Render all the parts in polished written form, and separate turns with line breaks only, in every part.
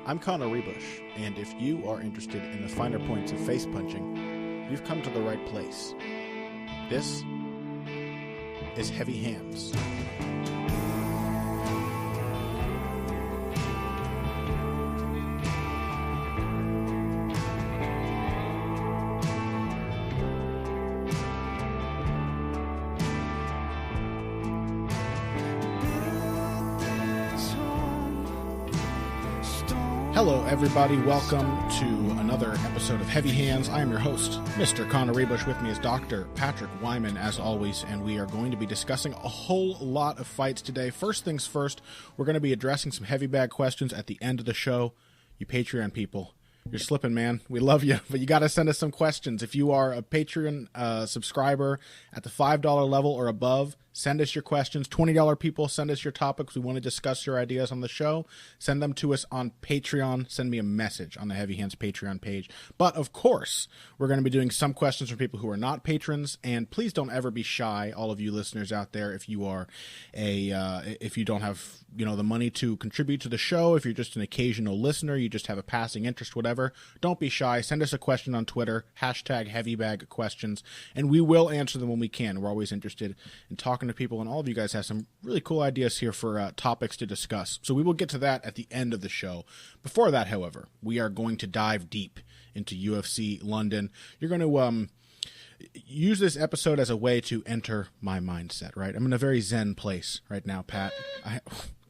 I'm Connor Ruebusch, and if you are interested in the finer points of face punching, you've come to the right place. This is Heavy Hands. Hello, everybody. Welcome to another episode of Heavy Hands. I am your host, Mr. Connor Ruebusch. With me is Dr. Patrick Wyman, as always, and we are going to be discussing a whole lot of fights today. First things first, we're going to be addressing some heavy bag questions at the end of the show. You Patreon people, you're slipping, man. We love you, but you got to send us some questions. If you are a Patreon subscriber at the $5 level or above, send us your questions. $20 people, send us your topics. We want to discuss your ideas on the show. Send them to us on Patreon. Send me a message on the Heavy Hands Patreon page. But, of course, we're going to be doing some questions from people who are not patrons. And please don't ever be shy, all of you listeners out there, if you are if you don't have, the money to contribute to the show, if you're just an occasional listener, you just have a passing interest, whatever, don't be shy. Send us a question on Twitter, #HeavyBagQuestions, and we will answer them when we can. We're always interested in talking to people, and all of you guys have some really cool ideas here for topics to discuss. So we will get to that at the end of the show. Before that, however, we are going to dive deep into UFC London. You're going to use this episode as a way to enter my mindset, right? I'm in a very zen place right now, Pat. I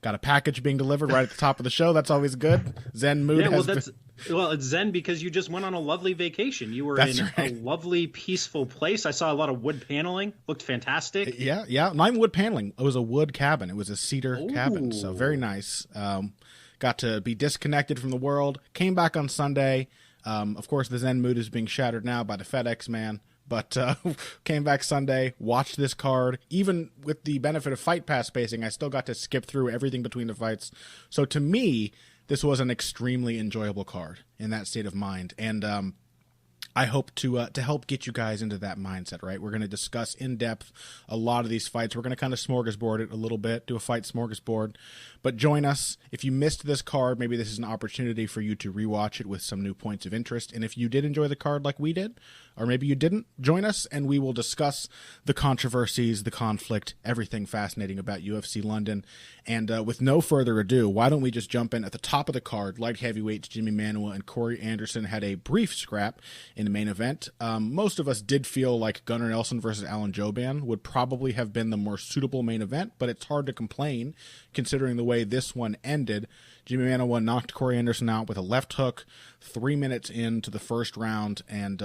got a package being delivered right at the top of the show. That's always good. Zen mood.
Yeah, well, it's zen because you just went on a lovely vacation. You were in a lovely, peaceful place. I saw a lot of wood paneling. Looked fantastic.
Yeah. Not even wood paneling. It was a wood cabin. It was a cedar cabin. So very nice. Got to be disconnected from the world. Came back on Sunday. Of course, the zen mood is being shattered now by the FedEx man. But came back Sunday, watched this card. Even with the benefit of Fight Pass spacing, I still got to skip through everything between the fights. So to me, this was an extremely enjoyable card in that state of mind. And I hope to help get you guys into that mindset, right? We're going to discuss in depth a lot of these fights. We're going to kind of smorgasbord it a little bit, do a fight smorgasbord. But join us. If you missed this card, maybe this is an opportunity for you to rewatch it with some new points of interest. And if you did enjoy the card like we did, or maybe you didn't, join us and we will discuss the controversies, the conflict, everything fascinating about UFC London. And with no further ado, why don't we just jump in at the top of the card? Light heavyweights Jimmy Manuwa and Corey Anderson had a brief scrap in the main event. Most of us did feel like Gunnar Nelson versus Alan Jouban would probably have been the more suitable main event, but it's hard to complain considering the way this one ended. Jimmy Manuwa knocked Corey Anderson out with a left hook 3 minutes into the first round and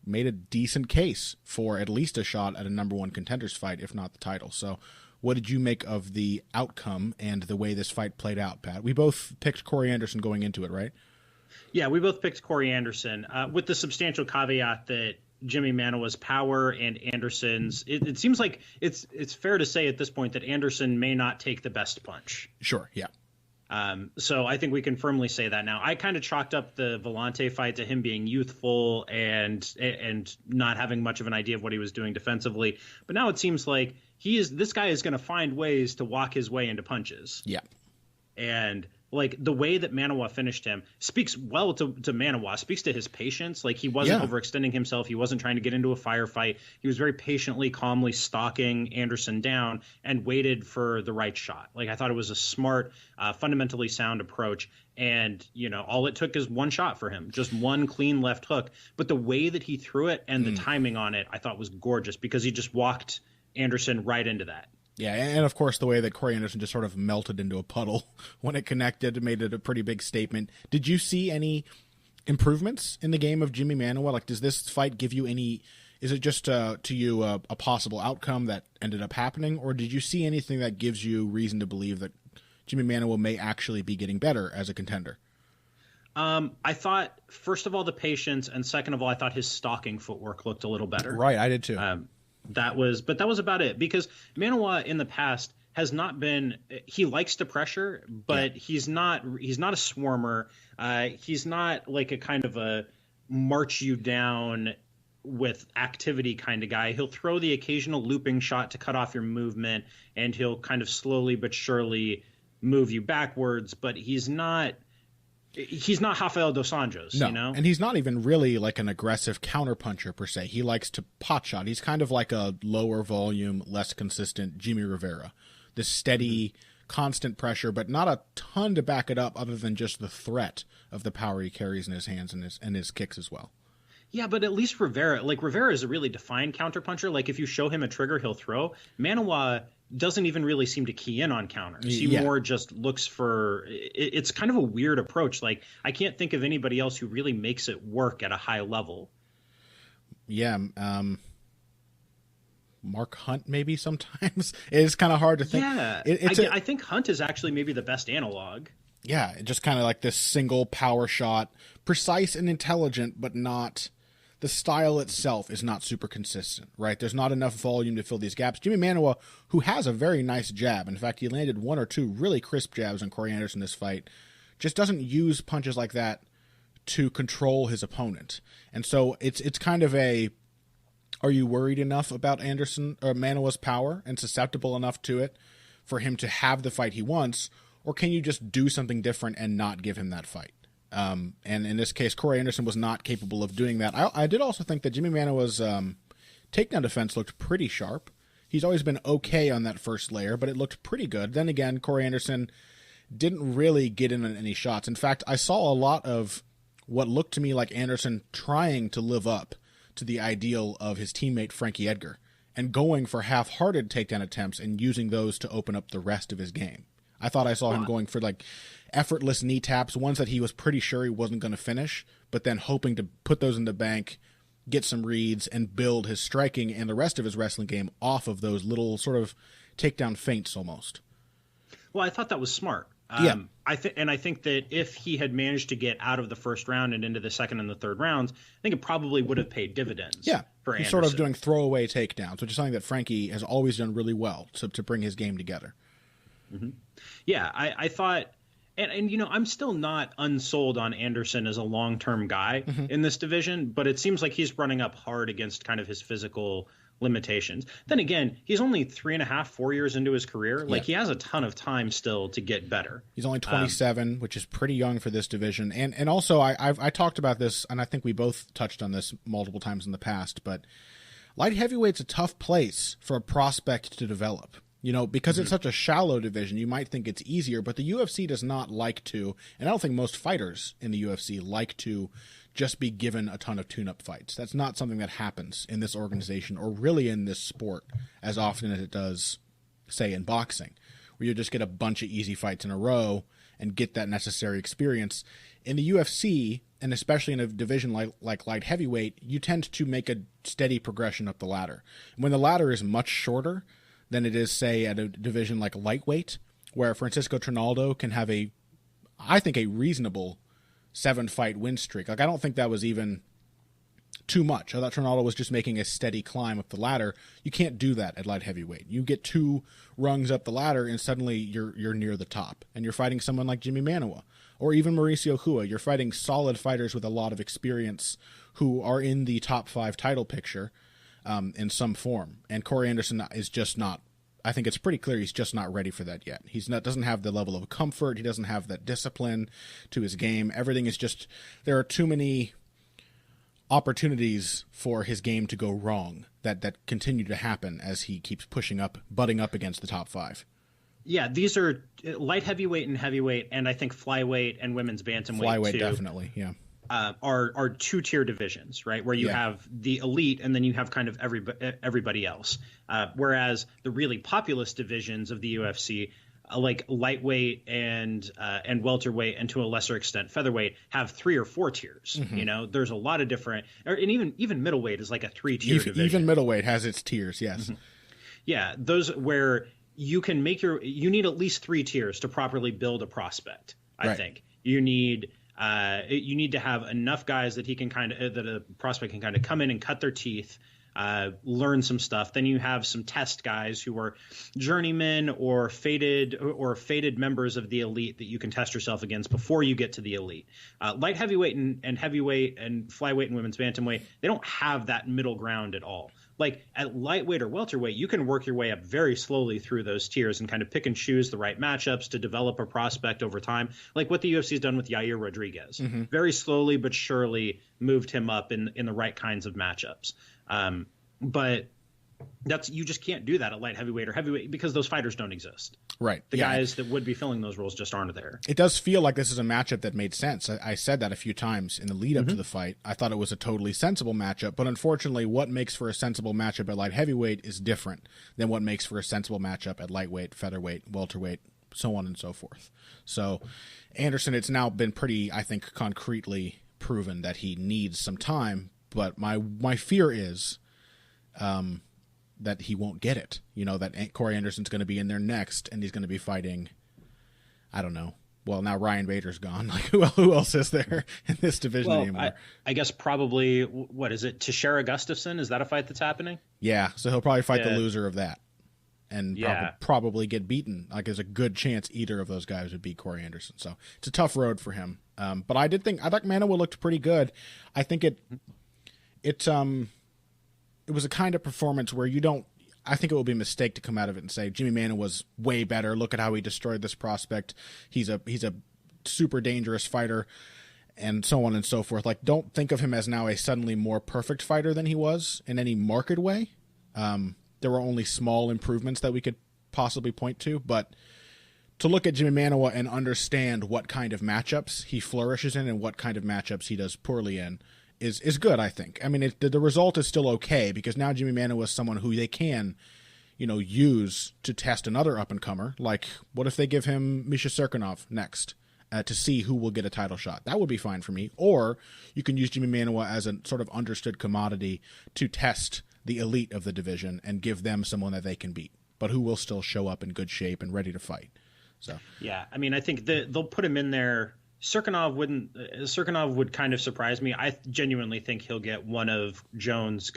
made a decent case for at least a shot at a number one contenders fight, if not the title. So what did you make of the outcome and the way this fight played out, Pat? We both picked Corey Anderson going into it, right?
Yeah, we both picked Corey Anderson with the substantial caveat that Jimmy Manuwa's power and Anderson's, it seems like it's fair to say at this point that Anderson may not take the best punch.
Sure, yeah.
So I think we can firmly say that now. I kind of chalked up the Vellante fight to him being youthful and not having much of an idea of what he was doing defensively. But now it seems like this guy is going to find ways to walk his way into punches.
Yeah.
And like the way that Manuwa finished him speaks well to Manuwa, speaks to his patience. Like he wasn't overextending himself. He wasn't trying to get into a firefight. He was very patiently, calmly stalking Anderson down and waited for the right shot. Like I thought it was a smart, fundamentally sound approach. And, all it took is one shot for him, just one clean left hook. But the way that he threw it and the timing on it, I thought was gorgeous because he just walked Anderson right into that.
Yeah, and of course the way that Corey Anderson just sort of melted into a puddle when it connected made it a pretty big statement. Did you see any improvements in the game of Jimmy Manuwa? Like, does this fight give you any – is it just to you a possible outcome that ended up happening, or did you see anything that gives you reason to believe that Jimmy Manuwa may actually be getting better as a contender?
I thought, first of all, the patience, and second of all, I thought his stalking footwork looked a little better.
Right, I did too.
That was about it, because Manuwa in the past has not been, he likes to pressure, but he's not a swarmer. He's not like a kind of a march you down with activity kind of guy. He'll throw the occasional looping shot to cut off your movement, and he'll kind of slowly but surely move you backwards, but he's not He's not Rafael dos Anjos,
no.
you know?
And he's not even really like an aggressive counterpuncher per se. He likes to pot shot. He's kind of like a lower volume, less consistent Jimmy Rivera. This steady, constant pressure, but not a ton to back it up other than just the threat of the power he carries in his hands and his kicks as well.
Yeah, but at least Rivera is a really defined counterpuncher. Like if you show him a trigger, he'll throw. Manawa doesn't even really seem to key in on counters. He more just looks for it's kind of a weird approach. Like I can't think of anybody else who really makes it work at a high level.
Yeah. Mark Hunt, maybe sometimes. It is kind of hard to think.
Yeah. I think Hunt is actually maybe the best analog. Yeah.
Just kind of like this single power shot, precise and intelligent, but not. The style itself is not super consistent, right? There's not enough volume to fill these gaps. Jimmy Manawa, who has a very nice jab, in fact, he landed one or two really crisp jabs on Corey Anderson this fight, just doesn't use punches like that to control his opponent. And so it's kind of a, are you worried enough about Anderson or Manawa's power and susceptible enough to it for him to have the fight he wants, or can you just do something different and not give him that fight? And in this case, Corey Anderson was not capable of doing that. I did also think that Jimmy Manawa's takedown defense looked pretty sharp. He's always been okay on that first layer, but it looked pretty good. Then again, Corey Anderson didn't really get in on any shots. In fact, I saw a lot of what looked to me like Anderson trying to live up to the ideal of his teammate Frankie Edgar and going for half-hearted takedown attempts and using those to open up the rest of his game. I thought I saw him going for like effortless knee taps, ones that he was pretty sure he wasn't going to finish, but then hoping to put those in the bank, get some reads, and build his striking and the rest of his wrestling game off of those little sort of takedown feints almost.
Well, I thought that was smart. I think that if he had managed to get out of the first round and into the second and the third rounds, I think it probably would have paid dividends.
Yeah,
for
he's
Anderson.
sort of doing throwaway takedowns, which is something that Frankie has always done really well to bring his game together.
Mm-hmm. Yeah, I thought, and you know, I'm still not unsold on Anderson as a long-term guy in this division, but it seems like he's running up hard against kind of his physical limitations. Then again, he's only 3.5, 4 years into his career. Like he has a ton of time still to get better.
He's only 27, which is pretty young for this division. And also I talked about this, and I think we both touched on this multiple times in the past, but light heavyweight's a tough place for a prospect to develop. You know, because it's such a shallow division, you might think it's easier, but the UFC does not like to, and I don't think most fighters in the UFC like to just be given a ton of tune-up fights. That's not something that happens in this organization or really in this sport as often as it does, say, in boxing, where you just get a bunch of easy fights in a row and get that necessary experience. In the UFC, and especially in a division like light heavyweight, you tend to make a steady progression up the ladder. When the ladder is much shorter than it is, say, at a division like lightweight, where Francisco Trinaldo can have I think a reasonable 7-fight win streak. Like, I don't think that was even too much. I thought Trinaldo was just making a steady climb up the ladder. You can't do that at light heavyweight. You get 2 rungs up the ladder, and suddenly you're near the top, and you're fighting someone like Jimmy Manawa, or even Mauricio Hua. You're fighting solid fighters with a lot of experience who are in the top 5 title picture in some form. And Corey Anderson is just not, I think it's pretty clear he's just not ready for that yet. Doesn't have the level of comfort. He doesn't have that discipline to his game. Everything is just, there are too many opportunities for his game to go wrong that continue to happen as he keeps butting up against the top 5.
Yeah, these are light heavyweight and heavyweight, and I think flyweight and women's bantamweight
flyweight
too.
Definitely, yeah.
Are 2-tier divisions, right? Where you have the elite and then you have kind of everybody else. Whereas the really populous divisions of the UFC, like lightweight and welterweight, and to a lesser extent featherweight, have 3 or 4 tiers. You know, there's a lot of different, and even middleweight is like a 3-tier division. Even
middleweight has its tiers, yes.
Yeah, those where you can make you need at least 3 tiers to properly build a prospect. I think you need to have enough guys that that a prospect can kind of come in and cut their teeth, learn some stuff. Then you have some test guys who are journeymen or faded members of the elite that you can test yourself against before you get to the elite. Light heavyweight and heavyweight and flyweight and women's bantamweight, they don't have that middle ground at all. like at lightweight or welterweight, you can work your way up very slowly through those tiers and kind of pick and choose the right matchups to develop a prospect over time, like what the UFC has done with Yair Rodriguez. Very slowly but surely moved him up in the right kinds of matchups. But you just can't do that at light heavyweight or heavyweight because those fighters don't exist.
Right.
The guys that would be filling those roles just aren't there.
It does feel like this is a matchup that made sense. I said that a few times in the lead up to the fight. I thought it was a totally sensible matchup, but unfortunately what makes for a sensible matchup at light heavyweight is different than what makes for a sensible matchup at lightweight, featherweight, welterweight, so on and so forth. So Anderson, it's now been pretty, I think, concretely proven that he needs some time, but my fear is that he won't get it. You know, that Corey Anderson's going to be in there next, and he's going to be fighting, I don't know. Well, now Ryan Bader's gone. Like, who else is there in this division anymore?
I guess probably, what is it, Teixeira Gustafsson? Is that a fight that's happening?
Yeah, so he'll probably fight the loser of that. And probably get beaten. Like, there's a good chance either of those guys would beat Corey Anderson. So it's a tough road for him. But I thought Manoa looked pretty good. I think it was a kind of performance where I think it would be a mistake to come out of it and say Jimmy Manoa was way better. Look at how he destroyed this prospect. He's a super dangerous fighter, and so on and so forth. Like, don't think of him as now a suddenly more perfect fighter than he was in any marked way. There were only small improvements that we could possibly point to, but to look at Jimmy Manoa and understand what kind of matchups he flourishes in and what kind of matchups he does poorly in is good, I think. I mean, the result is still okay because now Jimmy Manoa is someone who they can, use to test another up-and-comer. Like, what if they give him Misha Serkinov next to see who will get a title shot? That would be fine for me. Or you can use Jimmy Manoa as a sort of understood commodity to test the elite of the division and give them someone that they can beat, but who will still show up in good shape and ready to fight. So
yeah, I mean, I think they'll put him in there. Serkinov would kind of surprise me. I genuinely think he'll get one of Jones,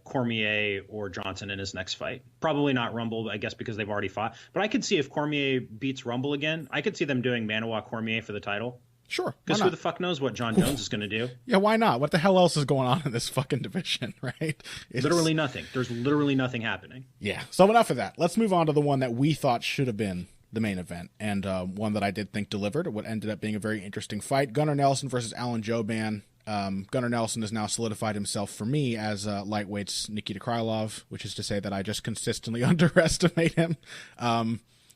Cormier, or Johnson in his next fight. Probably not Rumble, I guess, because they've already fought. But I could see if Cormier beats Rumble again, I could see them doing Manoa Cormier for the title.
Sure.
Because who the fuck knows what John Jones is going to do?
Yeah, why not? What the hell else is going on in this fucking division, right?
Literally nothing. There's literally nothing happening.
Yeah. So enough of that. Let's move on to the one that we thought should have been the main event, and one that I did think delivered, what ended up being a very interesting fight. Gunnar Nelson versus Alan Jouban. Gunnar Nelson has now solidified himself for me as lightweight's Nikita Krylov, which is to say that I just consistently underestimate him.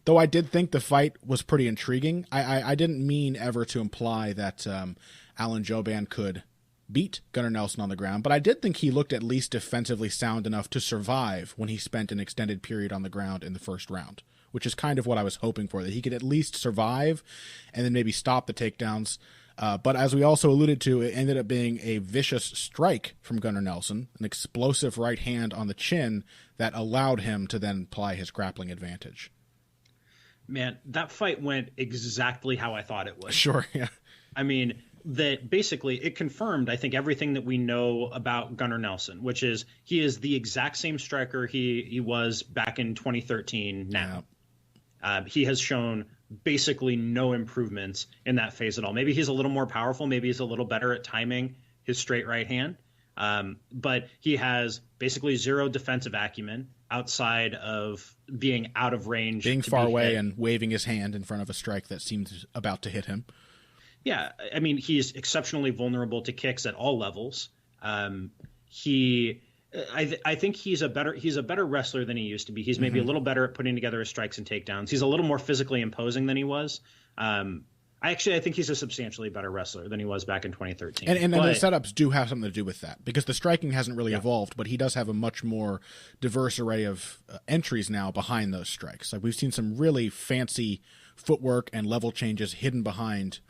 Though I did think the fight was pretty intriguing. I didn't mean ever to imply that Alan Jouban could beat Gunnar Nelson on the ground, but I did think he looked at least defensively sound enough to survive when he spent an extended period on the ground in the first round, which is kind of what I was hoping for, that he could at least survive and then maybe stop the takedowns. But as we also alluded to, it ended up being a vicious strike from Gunnar Nelson, an explosive right hand on the chin that allowed him to then apply his grappling advantage.
Man, that fight went exactly how I thought it would.
Sure, yeah.
I mean, that basically it confirmed, I think, everything that we know about Gunnar Nelson, which is he is the exact same striker he was back in 2013 now. Yeah. He has shown basically no improvements in that phase at all. Maybe he's a little more powerful. Maybe he's a little better at timing his straight right hand. But he has basically zero defensive acumen outside of being out of range.
Being far away and waving his hand in front of a strike that seems about to hit him.
Yeah, I mean, he's exceptionally vulnerable to kicks at all levels. I think he's a better wrestler than he used to be. He's maybe a little better at putting together his strikes and takedowns. He's a little more physically imposing than he was. I think he's a substantially better wrestler than he was back in 2013.
And the setups do have something to do with that, because the striking hasn't really evolved, but he does have a much more diverse array of entries now behind those strikes. Like, we've seen some really fancy footwork and level changes hidden behind.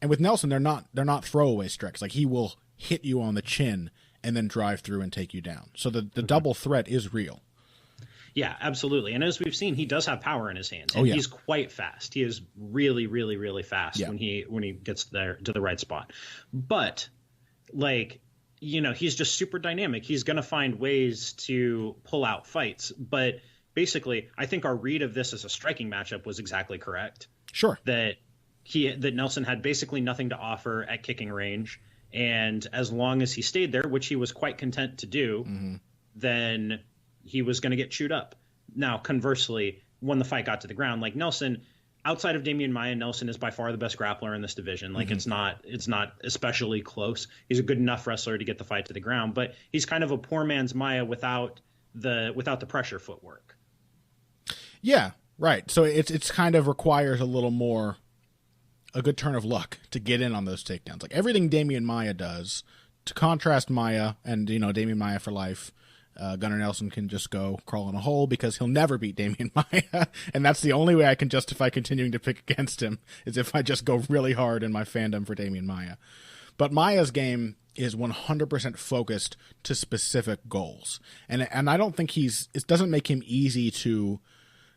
And with Nelson, they're not throwaway strikes. Like, he will hit you on the chin and then drive through and take you down. So the double threat is real. Yeah,
absolutely. And as we've seen, he does have power in his hands. And he's quite fast. He is really, really, really fast when he gets there to the right spot. But, he's just super dynamic. He's going to find ways to pull out fights. But basically, I think our read of this as a striking matchup was exactly correct.
Sure.
That Nelson had basically nothing to offer at kicking range. And as long as he stayed there, which he was quite content to do, then he was going to get chewed up. Now, conversely, when the fight got to the ground, like Nelson, outside of Damian Maia, Nelson is by far the best grappler in this division. Like it's not especially close. He's a good enough wrestler to get the fight to the ground, but he's kind of a poor man's Maia without the pressure footwork.
Yeah, right. So it's kind of requires a good turn of luck to get in on those takedowns. Like everything Damian Maia does, to contrast Maia and, Damian Maia for life, Gunnar Nelson can just go crawl in a hole because he'll never beat Damian Maia. And that's the only way I can justify continuing to pick against him is if I just go really hard in my fandom for Damian Maia. But Maia's game is 100% focused to specific goals. And I don't think it doesn't make him easy to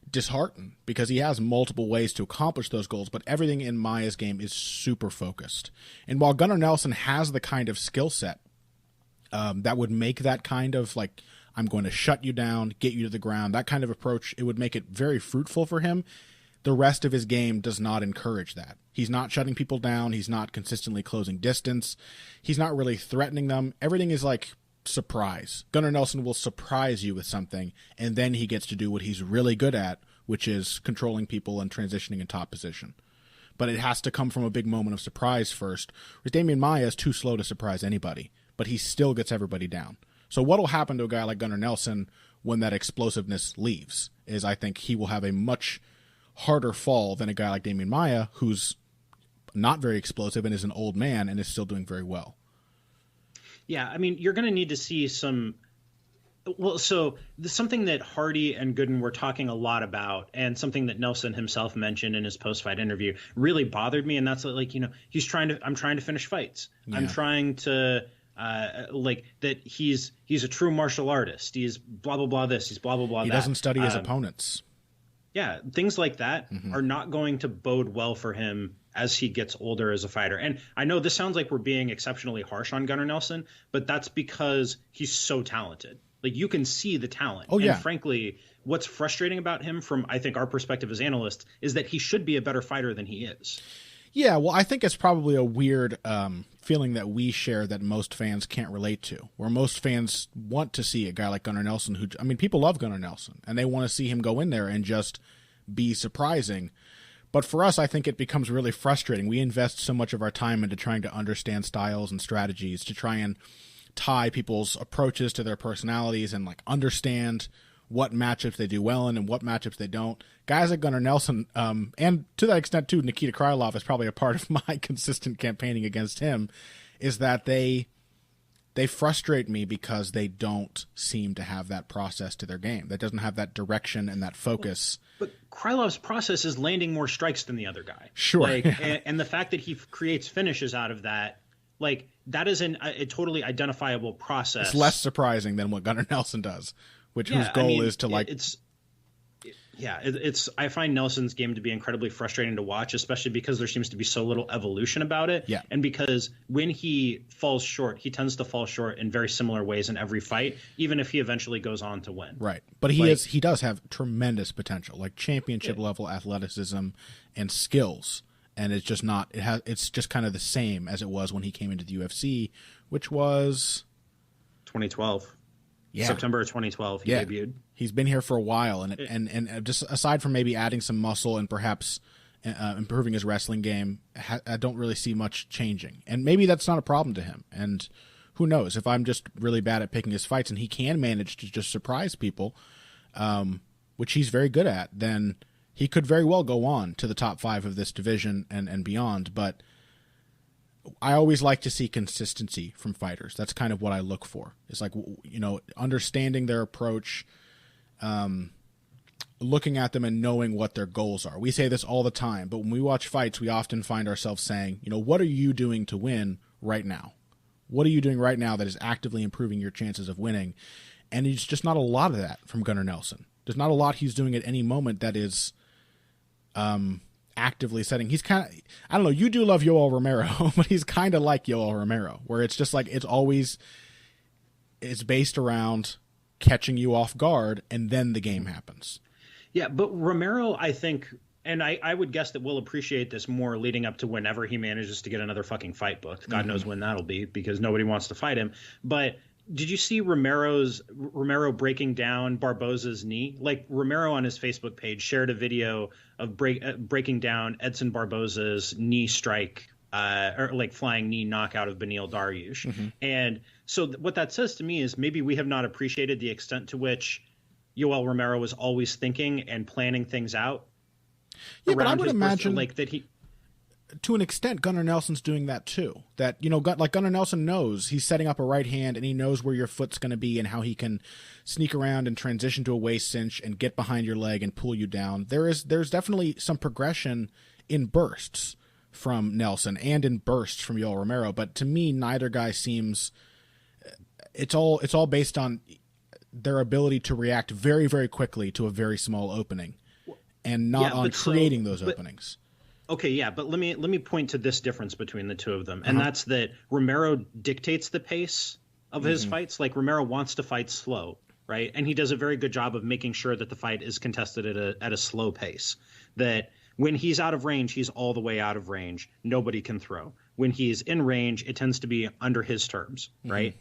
dishearten because he has multiple ways to accomplish those goals, but everything in Maia's game is super focused. And while Gunnar Nelson has the kind of skill set that would make that kind of like, I'm going to shut you down, get you to the ground, that kind of approach, it would make it very fruitful for him. The rest of his game does not encourage that. He's not shutting people down. He's not consistently closing distance. He's not really threatening them. Everything is like surprise. Gunnar Nelson will surprise you with something, and then he gets to do what he's really good at, which is controlling people and transitioning in top position. But it has to come from a big moment of surprise first, whereas Damian Maia is too slow to surprise anybody, but he still gets everybody down. So what will happen to a guy like Gunnar Nelson when that explosiveness leaves is I think he will have a much harder fall than a guy like Damian Maia, who's not very explosive and is an old man and is still doing very well.
Yeah, I mean, you're going to need to see some. Well, so something that Hardy and Gooden were talking a lot about, and something that Nelson himself mentioned in his post-fight interview, really bothered me. And that's like, I'm trying to finish fights. Yeah. I'm trying to that he's a true martial artist. He's blah blah blah this. He's blah blah blah.
He doesn't study his opponents.
Yeah, things like that are not going to bode well for him as he gets older as a fighter. And I know this sounds like we're being exceptionally harsh on Gunnar Nelson, but that's because he's so talented. Like, you can see the talent.
Oh, yeah.
And frankly, what's frustrating about him from, I think, our perspective as analysts is that he should be a better fighter than he is.
Yeah, well, I think it's probably a weird feeling that we share that most fans can't relate to, where most fans want to see a guy like Gunnar Nelson, people love Gunnar Nelson, and they want to see him go in there and just be surprising. But for us, I think it becomes really frustrating. We invest so much of our time into trying to understand styles and strategies, to try and tie people's approaches to their personalities and like understand what matchups they do well in and what matchups they don't. Guys like Gunnar Nelson, and to that extent too, Nikita Krylov is probably a part of my consistent campaigning against him, is that they frustrate me because they don't seem to have that process to their game. That doesn't have that direction and that focus.
But Krylov's process is landing more strikes than the other guy.
Sure.
And the fact that he creates finishes out of that, like, that is a totally identifiable process.
It's less surprising than what Gunnar Nelson does, whose goal is to like.
I find Nelson's game to be incredibly frustrating to watch, especially because there seems to be so little evolution about it.
Yeah.
And because when he falls short, he tends to fall short in very similar ways in every fight, even if he eventually goes on to win.
Right. But he does have tremendous potential, like championship level athleticism and skills. And it's just not, it's just kind of the same as it was when he came into the UFC, which was
2012.
Yeah.
September of 2012, he debuted.
He's been here for a while, and just aside from maybe adding some muscle and perhaps improving his wrestling game, I don't really see much changing. And maybe that's not a problem to him. And who knows? If I'm just really bad at picking his fights and he can manage to just surprise people, which he's very good at, then he could very well go on to the top 5 of this division and beyond. But I always like to see consistency from fighters. That's kind of what I look for. It's like, understanding their approach, looking at them and knowing what their goals are. We say this all the time, but when we watch fights, we often find ourselves saying, what are you doing to win right now? What are you doing right now that is actively improving your chances of winning? And it's just not a lot of that from Gunnar Nelson. There's not a lot he's doing at any moment that is actively setting. He's kind of, I don't know, you do love Yoel Romero, but he's kind of like Yoel Romero, where it's just like it's based around catching you off guard, and then the game happens.
Yeah, but Romero, I think, And I would guess that we'll appreciate this more leading up to whenever he manages to get another fucking fight booked. God knows when that'll be, because nobody wants to fight him. But did you see Romero breaking down Barboza's knee? Like, Romero on his Facebook page shared a video of breaking down Edson Barboza's knee strike, or like flying knee knockout of Beneil Dariush. And so what that says to me is maybe we have not appreciated the extent to which Yoel Romero was always thinking and planning things out.
Yeah, but I would imagine like that to an extent, Gunnar Nelson's doing that too. That, like Gunnar Nelson knows he's setting up a right hand and he knows where your foot's going to be and how he can sneak around and transition to a waist cinch and get behind your leg and pull you down. There's definitely some progression in bursts from Nelson and in bursts from Yoel Romero, but to me, neither guy seems. It's all based on their ability to react very, very quickly to a very small opening. And not on creating those openings.
Okay, yeah, but let me point to this difference between the two of them, and that's that Romero dictates the pace of his fights. Like, Romero wants to fight slow, right? And he does a very good job of making sure that the fight is contested at a slow pace. That when he's out of range, he's all the way out of range. Nobody can throw. When he's in range, it tends to be under his terms, right?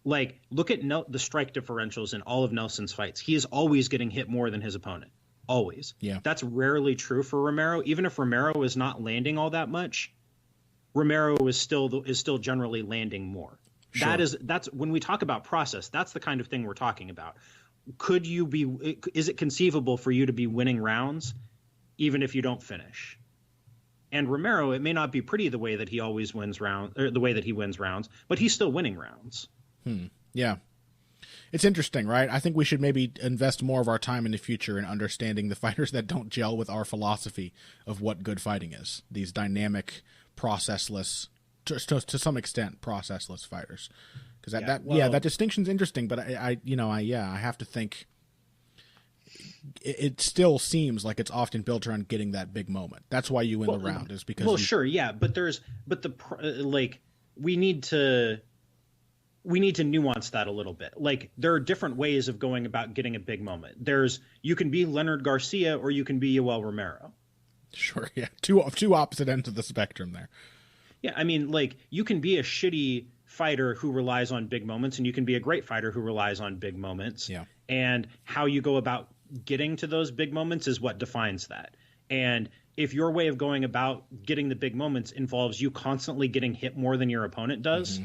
Like, look at the strike differentials in all of Nelson's fights. He is always getting hit more than his opponent. Always. Yeah. That's rarely true for Romero. Even if Romero is not landing all that much, Romero is still generally landing more. Sure. That's when we talk about process, that's the kind of thing we're talking about. Is it conceivable for you to be winning rounds even if you don't finish? And Romero, it may not be pretty the way that he always wins rounds, or the way that he wins rounds, but he's still winning rounds.
Yeah. It's interesting, right? I think we should maybe invest more of our time in the future in understanding the fighters that don't gel with our philosophy of what good fighting is. These dynamic, processless, to some extent, processless fighters. Because that distinction's interesting. But I have to think. It still seems like it's often built around getting that big moment. That's why you win the round, is because. Well,
sure, yeah, but we need to nuance that a little bit. Like, there are different ways of going about getting a big moment. You can be Leonard Garcia or you can be Yoel Romero.
Sure, yeah. Two opposite ends of the spectrum there.
Yeah, I mean, like, you can be a shitty fighter who relies on big moments and you can be a great fighter who relies on big moments.
Yeah.
And how you go about getting to those big moments is what defines that. And if your way of going about getting the big moments involves you constantly getting hit more than your opponent does,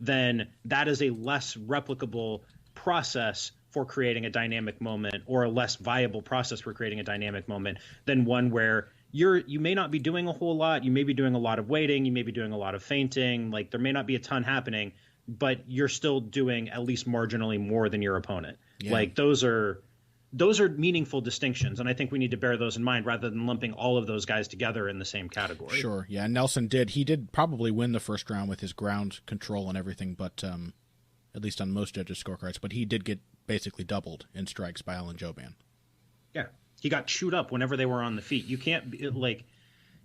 then that is a less replicable process for creating a dynamic moment, or a less viable process for creating a dynamic moment than one where you may not be doing a whole lot. You may be doing a lot of waiting. You may be doing a lot of feinting. Like, there may not be a ton happening, but you're still doing at least marginally more than your opponent. Yeah. Like, those are meaningful distinctions, and I think we need to bear those in mind rather than lumping all of those guys together in the same category.
Sure, yeah. Nelson did probably win the first round with his ground control and everything, but at least on most judges' scorecards. But he did get basically doubled in strikes by Alan Jouban.
Yeah, he got chewed up whenever they were on the feet. You can't be like,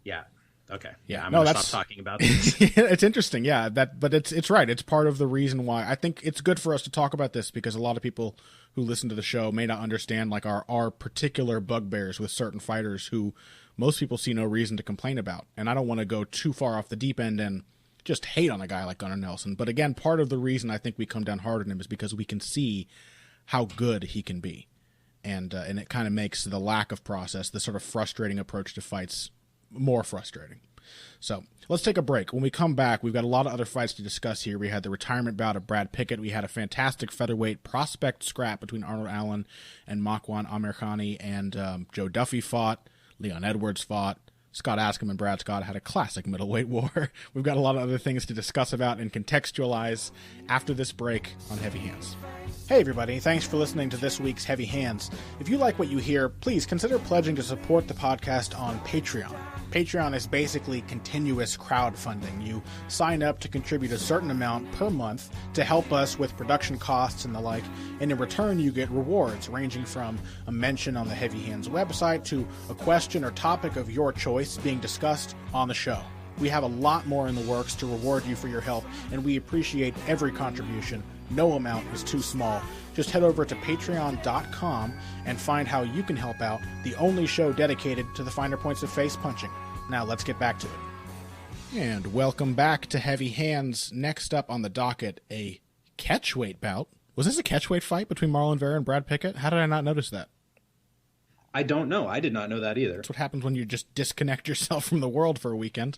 yeah. Okay.
Yeah,
I'm going to stop talking about this.
It's interesting, yeah. But it's right. It's part of the reason why I think it's good for us to talk about this, because a lot of people who listen to the show may not understand like our particular bugbears with certain fighters who most people see no reason to complain about. And I don't want to go too far off the deep end and just hate on a guy like Gunnar Nelson. But again, part of the reason I think we come down hard on him is because we can see how good he can be. And it kind of makes the lack of process, the sort of frustrating approach to fights, more frustrating. So let's take a break. When we come back, we've got a lot of other fights to discuss here. We had the retirement bout of Brad Pickett. We had a fantastic featherweight prospect scrap between Arnold Allen and Mach Amir Hani, and Joe Duffy fought. Leon Edwards fought. Scott Askham and Brad Scott had a classic middleweight war. We've got a lot of other things to discuss about and contextualize after this break on Heavy Hands. Hey everybody, thanks for listening to this week's Heavy Hands. If you like what you hear, please consider pledging to support the podcast on Patreon. Patreon is basically continuous crowdfunding. You sign up to contribute a certain amount per month to help us with production costs and the like, and in return you get rewards ranging from a mention on the Heavy Hands website to a question or topic of your choice being discussed on the show. We have a lot more in the works to reward you for your help, and we appreciate every contribution No amount is too small. Just head over to patreon.com and find how you can help out the only show dedicated to the finer points of face punching. Now let's get back to it. And welcome back to Heavy Hands. Next up on the docket, a catchweight bout. Was this a catchweight fight between Marlon Vera and Brad Pickett? How did I not notice that?
I don't know. I did not know that either.
That's what happens when you just disconnect yourself from the world for a weekend.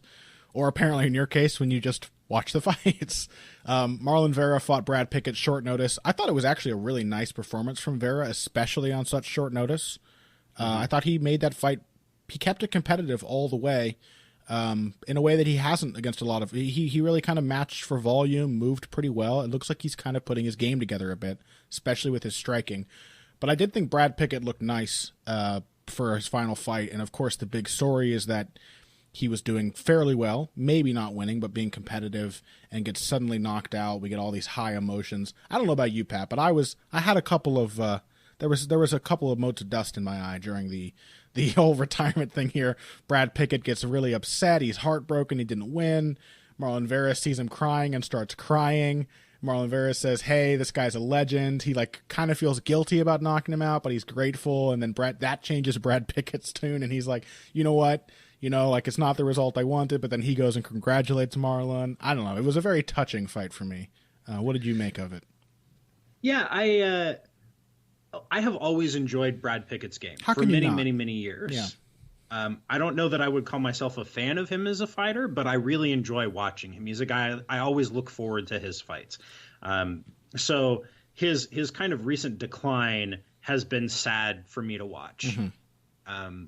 Or apparently in your case, when you just watch the fights. Marlon Vera fought Brad Pickett short notice. I thought it was actually a really nice performance from Vera, especially on such short notice. I thought he made that fight, he kept it competitive all the way, in a way that he hasn't against a lot of, he really kind of matched for volume, moved pretty well. It looks like he's kind of putting his game together a bit, especially with his striking. But I did think Brad Pickett looked nice for his final fight. And of course, the big story is that he was doing fairly well, maybe not winning, but being competitive, and gets suddenly knocked out. We get all these high emotions. I don't know about you, Pat, but I had a couple of there was a couple of motes of dust in my eye during the whole retirement thing here. Brad Pickett gets really upset. He's heartbroken. He didn't win. Marlon Vera sees him crying and starts crying. Marlon Vera says, "Hey, this guy's a legend." He kind of feels guilty about knocking him out, but he's grateful. And then that changes Brad Pickett's tune, and he's like, "You know what? It's not the result I wanted," but then he goes and congratulates Marlon. I don't know. It was a very touching fight for me. What did you make of it?
Yeah, I have always enjoyed Brad Pickett's game for many years.
Yeah.
I don't know that I would call myself a fan of him as a fighter, but I really enjoy watching him. He's a guy I always look forward to his fights. So his kind of recent decline has been sad for me to watch. Mm-hmm.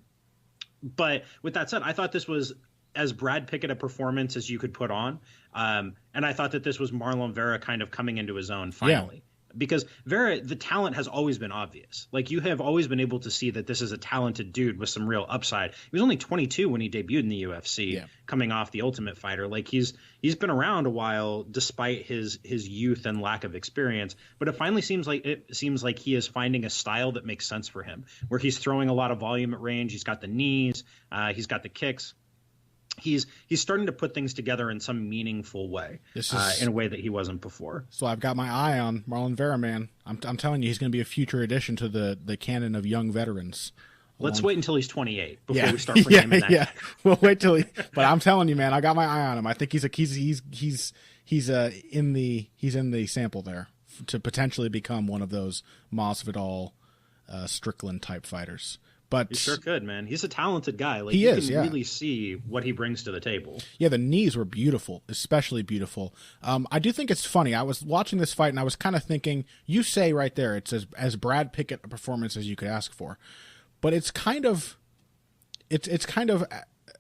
But with that said, I thought this was as Brad Pickett a performance as you could put on. And I thought that this was Marlon Vera kind of coming into his own finally. Yeah. Because Vera, the talent has always been obvious. Like, you have always been able to see that this is a talented dude with some real upside. He was only 22 when he debuted in the UFC, coming off The Ultimate Fighter. Like, he's been around a while despite his youth and lack of experience. But it finally seems like he is finding a style that makes sense for him, where he's throwing a lot of volume at range. He's got the knees, he's got the kicks. He's starting to put things together in some meaningful way, in a way that he wasn't before.
So I've got my eye on Marlon Vera, man. I'm telling you, he's going to be a future addition to the canon of young veterans.
Let's wait until he's 28 before we start bringing him in that.
Yeah, we'll wait till but I'm telling you, man, I got my eye on him. I think he's in the sample there to potentially become one of those Masvidal, Strickland type fighters. But
he sure could, man. He's a talented guy. Like,
you
can really see what he brings to the table.
Yeah, the knees were beautiful, especially beautiful. I do think it's funny. I was watching this fight, and I was kind of thinking, you say right there, it's as Brad Pickett a performance as you could ask for. But it's kind of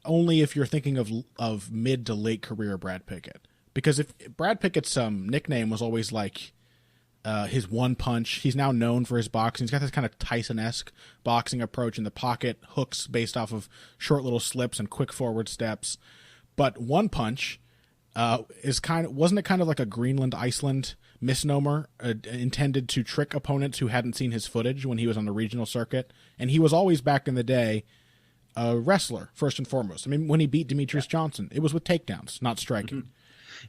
only if you're thinking of mid to late career Brad Pickett. Because if Brad Pickett's nickname was always like his one punch. He's now known for his boxing. He's got this kind of Tyson-esque boxing approach in the pocket, hooks based off of short little slips and quick forward steps. But one punch wasn't it kind of like a Greenland, Iceland misnomer intended to trick opponents who hadn't seen his footage when he was on the regional circuit? And he was always, back in the day, a wrestler, first and foremost. I mean, when he beat Demetrius Johnson, it was with takedowns, not striking. Mm-hmm.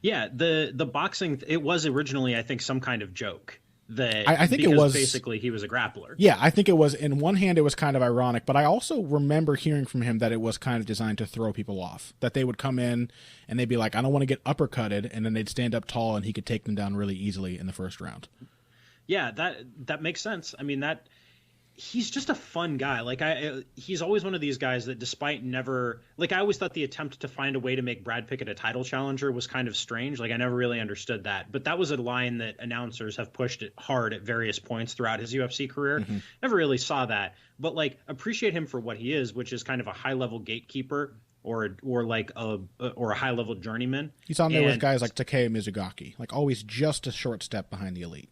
Yeah, the boxing, it was originally, I think, some kind of joke.
I think it was
basically he was a grappler.
Yeah, I think it was. In one hand, it was kind of ironic, but I also remember hearing from him that it was kind of designed to throw people off. That they would come in and they'd be like, "I don't want to get uppercutted," and then they'd stand up tall and he could take them down really easily in the first round.
Yeah, that makes sense. I mean, he's just a fun guy. Like, he's always one of these guys that, despite never, like, I always thought the attempt to find a way to make Brad Pickett a title challenger was kind of strange. Like, I never really understood that, but that was a line that announcers have pushed it hard at various points throughout his UFC career. Mm-hmm. Never really saw that, but like, appreciate him for what he is, which is kind of a high level gatekeeper or a high level journeyman.
He's on there with guys like Takeya Mizugaki, like always just a short step behind the elite.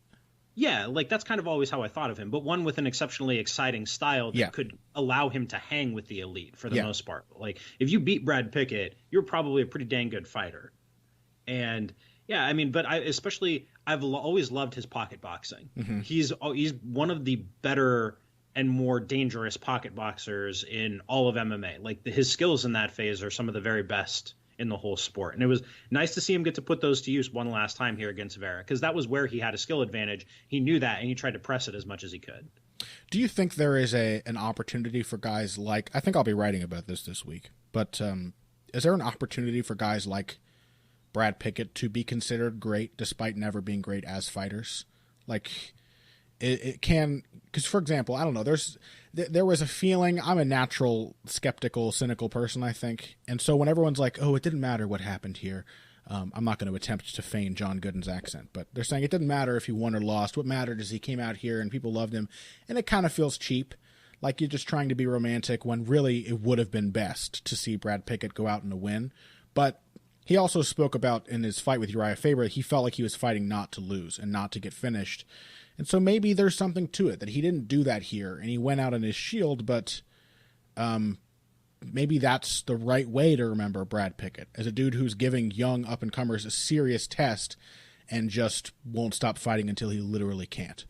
Yeah, like, that's kind of always how I thought of him, but one with an exceptionally exciting style that could allow him to hang with the elite for the most part. Like, if you beat Brad Pickett, you're probably a pretty dang good fighter. And yeah, I mean, but I've always loved his pocket boxing. Mm-hmm. He's one of the better and more dangerous pocket boxers in all of MMA. Like, his skills in that phase are some of the very best in the whole sport. And it was nice to see him get to put those to use one last time here against Vera, because that was where he had a skill advantage. He knew that, and he tried to press it as much as he could.
Do you think there is an opportunity for guys like, I think I'll be writing about this week, but is there an opportunity for guys like Brad Pickett to be considered great despite never being great as fighters? Like, it can, because for example, I don't know, there was a feeling, I'm a natural skeptical, cynical person, I think, and so when everyone's like, oh, it didn't matter what happened here, I'm not going to attempt to feign John Gooden's accent, but they're saying it didn't matter if he won or lost. What mattered is he came out here and people loved him, and it kind of feels cheap, like you're just trying to be romantic when really it would have been best to see Brad Pickett go out and a win. But he also spoke about in his fight with Uriah Faber, he felt like he was fighting not to lose and not to get finished. And so maybe there's something to it that he didn't do that here and he went out on his shield, but maybe that's the right way to remember Brad Pickett as a dude who's giving young up-and-comers a serious test and just won't stop fighting until he literally can't.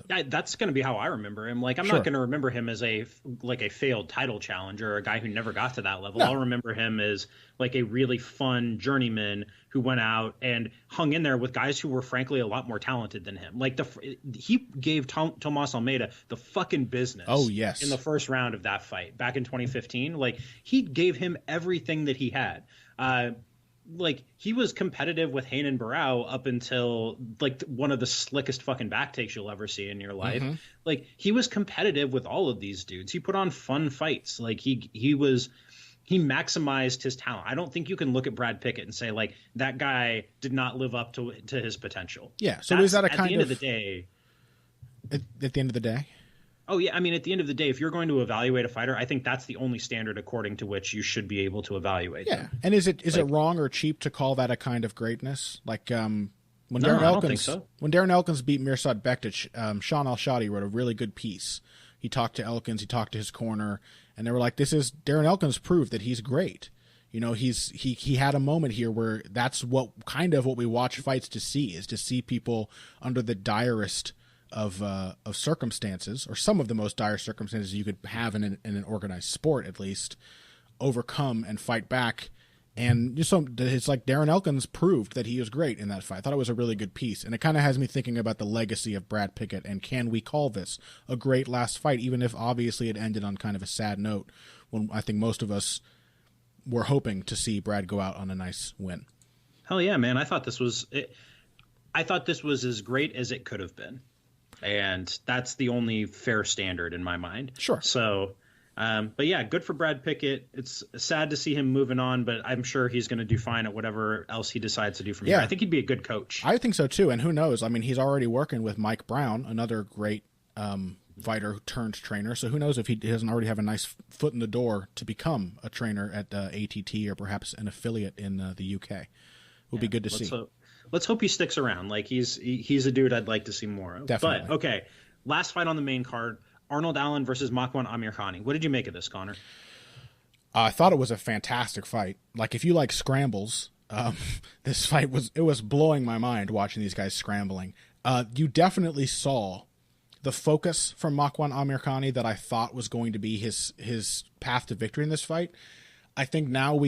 That's going to be how I remember him. Like, I'm not going to remember him as a failed title challenger or a guy who never got to that level. No. I'll remember him as like a really fun journeyman who went out and hung in there with guys who were frankly a lot more talented than him. Like he gave Tomas Almeida the fucking business.
Oh yes,
in the first round of that fight back in 2015. Like he gave him everything that he had. Like he was competitive with Hanan Barao up until like one of the slickest fucking back takes you'll ever see in your life. Mm-hmm. Like he was competitive with all of these dudes. He put on fun fights. Like he maximized his talent. I don't think you can look at Brad Pickett and say like that guy did not live up to his potential.
Yeah. So is that a kind of
at the end of the day?
At the end of the day.
Oh, yeah. I mean, at the end of the day, if you're going to evaluate a fighter, I think that's the only standard according to which you should be able to evaluate them.
And is it wrong or cheap to call that a kind of greatness? Like when
don't think so.
When Darren Elkins beat Mirsad Bektic, Sean Al-Shadi wrote a really good piece. He talked to Elkins, he talked to his corner, and they were like, Darren Elkins proved that he's great. You know, he had a moment here where that's what we watch fights to see, is to see people under the direst of circumstances, or some of the most dire circumstances you could have in an organized sport, at least, overcome and fight back. And so it's like Darren Elkins proved that he was great in that fight. I thought it was a really good piece, and it kind of has me thinking about the legacy of Brad Pickett, and can we call this a great last fight, even if obviously it ended on kind of a sad note, when I think most of us were hoping to see Brad go out on a nice win.
Hell yeah, man. I thought this was as great as it could have been. And that's the only fair standard in my mind.
Sure.
So, but yeah, good for Brad Pickett. It's sad to see him moving on, but I'm sure he's going to do fine at whatever else he decides to do from here. I think he'd be a good coach.
I think so too. And who knows? I mean, he's already working with Mike Brown, another great fighter turned trainer. So who knows if he doesn't already have a nice foot in the door to become a trainer at ATT or perhaps an affiliate in the UK. Will be good to see.
Let's hope he sticks around. Like he's a dude I'd like to see more of.
Definitely.
But okay, last fight on the main card: Arnold Allen versus Mach Amir Hani. What did you make of this, Connor?
I thought it was a fantastic fight. Like if you like scrambles, this fight was blowing my mind watching these guys scrambling. You definitely saw the focus from Mach Amir Hani that I thought was going to be his path to victory in this fight. I think now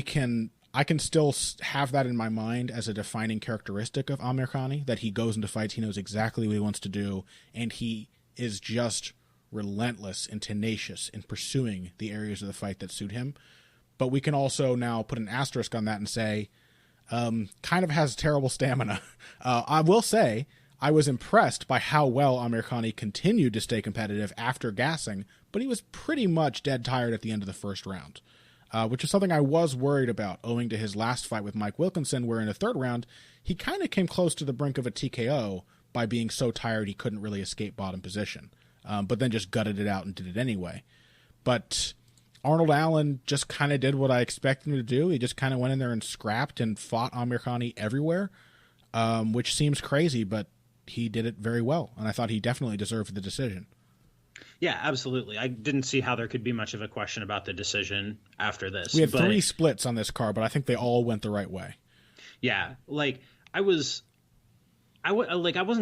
I can still have that in my mind as a defining characteristic of Amir Hani, that he goes into fights, he knows exactly what he wants to do, and he is just relentless and tenacious in pursuing the areas of the fight that suit him. But we can also now put an asterisk on that and say, kind of has terrible stamina. I will say, I was impressed by how well Amir Hani continued to stay competitive after gassing, but he was pretty much dead tired at the end of the first round. Which is something I was worried about, owing to his last fight with Mike Wilkinson, where in the third round, he kind of came close to the brink of a TKO by being so tired he couldn't really escape bottom position, but then just gutted it out and did it anyway. But Arnold Allen just kind of did what I expected him to do. He just kind of went in there and scrapped and fought Amir Hani everywhere, which seems crazy, but he did it very well, and I thought he definitely deserved the decision.
Yeah, absolutely. I didn't see how there could be much of a question about the decision after this.
We had 3 splits on this card, but I think they all went the right way.
Yeah, like I wasn't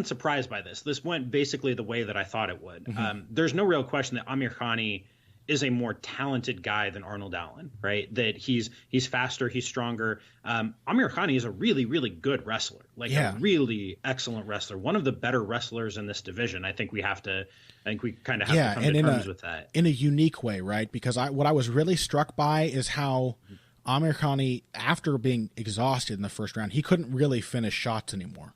surprised by this. This went basically the way that I thought it would. Mm-hmm. There's no real question that Amir Hani is a more talented guy than Arnold Allen, right? That he's faster, he's stronger. Amir Khani is a really, really good wrestler, like a really excellent wrestler, one of the better wrestlers in this division. I think we kind of have to come to terms with that.
In a unique way, right? Because what I was really struck by is how Amir Khani, after being exhausted in the first round, he couldn't really finish shots anymore.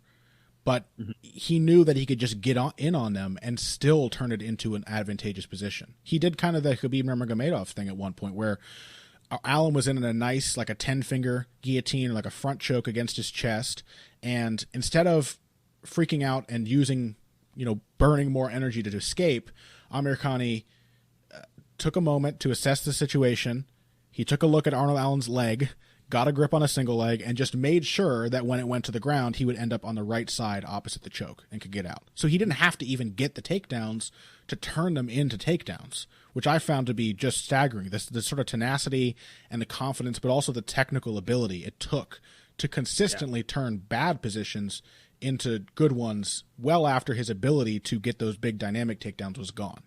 But he knew that he could just get in on them and still turn it into an advantageous position. He did kind of the Khabib Nurmagomedov thing at one point where Allen was in a nice, like a 10-finger guillotine or like a front choke against his chest. And instead of freaking out and using, burning more energy to escape, Amir Khani took a moment to assess the situation. He took a look at Arnold Allen's leg, got a grip on a single leg, and just made sure that when it went to the ground, he would end up on the right side opposite the choke and could get out. So he didn't have to even get the takedowns to turn them into takedowns, which I found to be just staggering. The sort of tenacity and the confidence, but also the technical ability it took to consistently turn bad positions into good ones well after his ability to get those big dynamic takedowns was gone.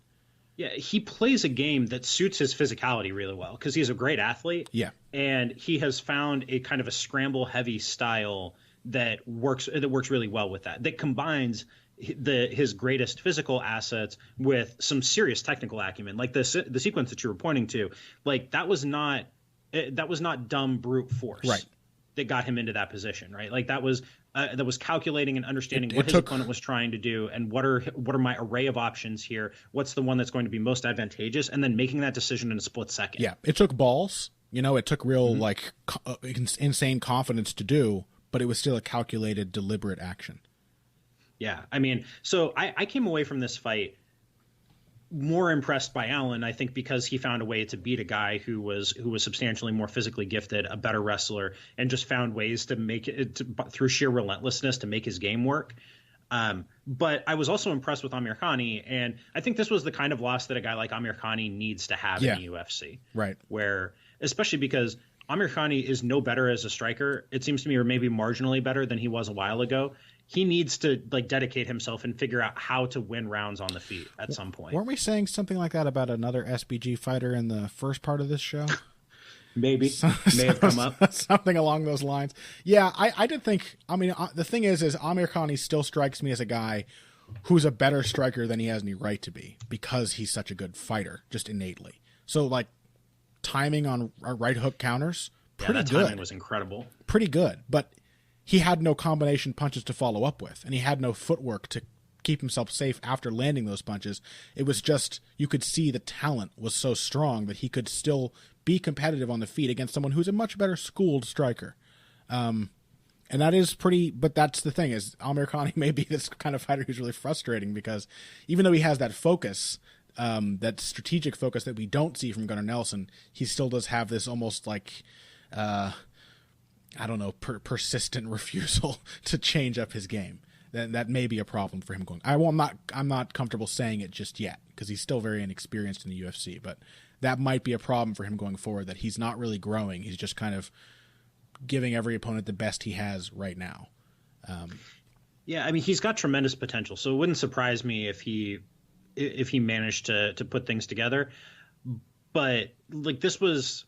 Yeah, he plays a game that suits his physicality really well because he's a great athlete.
Yeah.
And he has found a kind of a scramble heavy style that works really well with that combines his greatest physical assets with some serious technical acumen. Like the sequence that you were pointing to, like that was not dumb brute force.
Right.
That got him into that position, right? Like that was calculating and understanding what his opponent was trying to do and what are my array of options here. What's the one that's going to be most advantageous, and then making that decision in a split second.
Yeah, it took balls. It took real insane confidence to do, but it was still a calculated, deliberate action.
Yeah, I mean, so I came away from this fight more impressed by Allen, I think, because he found a way to beat a guy who was substantially more physically gifted, a better wrestler, and just found ways to make it through sheer relentlessness to make his game work. But I was also impressed with Amir Khani, and I think this was the kind of loss that a guy like Amir Khani needs to have in the UFC.
Right.
Where, especially because Amir Khani is no better as a striker, it seems to me, or maybe marginally better than he was a while ago. He needs to dedicate himself and figure out how to win rounds on the feet at some point.
Weren't we saying something like that about another SBG fighter in the first part of this show?
Maybe. May have come up.
Something along those lines. Yeah, I did think, the thing is Amir Khani still strikes me as a guy who's a better striker than he has any right to be because he's such a good fighter, just innately. So, timing on right hook counters, pretty good.
Timing was incredible.
Pretty good, but he had no combination punches to follow up with, and he had no footwork to keep himself safe after landing those punches. It was just, you could see the talent was so strong that he could still be competitive on the feet against someone who's a much better schooled striker. And that is but that's the thing, is Amir Khani may be this kind of fighter who's really frustrating because even though he has that focus, that strategic focus that we don't see from Gunnar Nelson, he still does have this almost persistent refusal to change up his game. That may be a problem for him going. I'm not comfortable saying it just yet because he's still very inexperienced in the UFC, but that might be a problem for him going forward, that he's not really growing. He's just kind of giving every opponent the best he has right now.
He's got tremendous potential, so it wouldn't surprise me if he managed to put things together. But this was,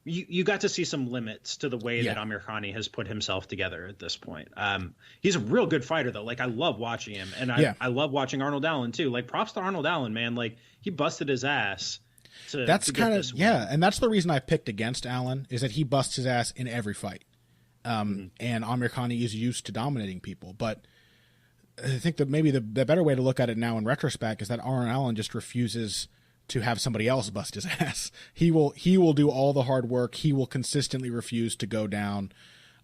you got to see some limits to the way that Amir Khani has put himself together at this point. He's a real good fighter, though. I love watching him, and I love watching Arnold Allen too. Props to Arnold Allen, man. He busted his ass.
That's kind of and that's the reason I picked against Allen, is that he busts his ass in every fight. And Amir Khani is used to dominating people, but I think that maybe the better way to look at it now in retrospect is that Arnold Allen just refuses to have somebody else bust his ass. He will do all the hard work. He will consistently refuse to go down.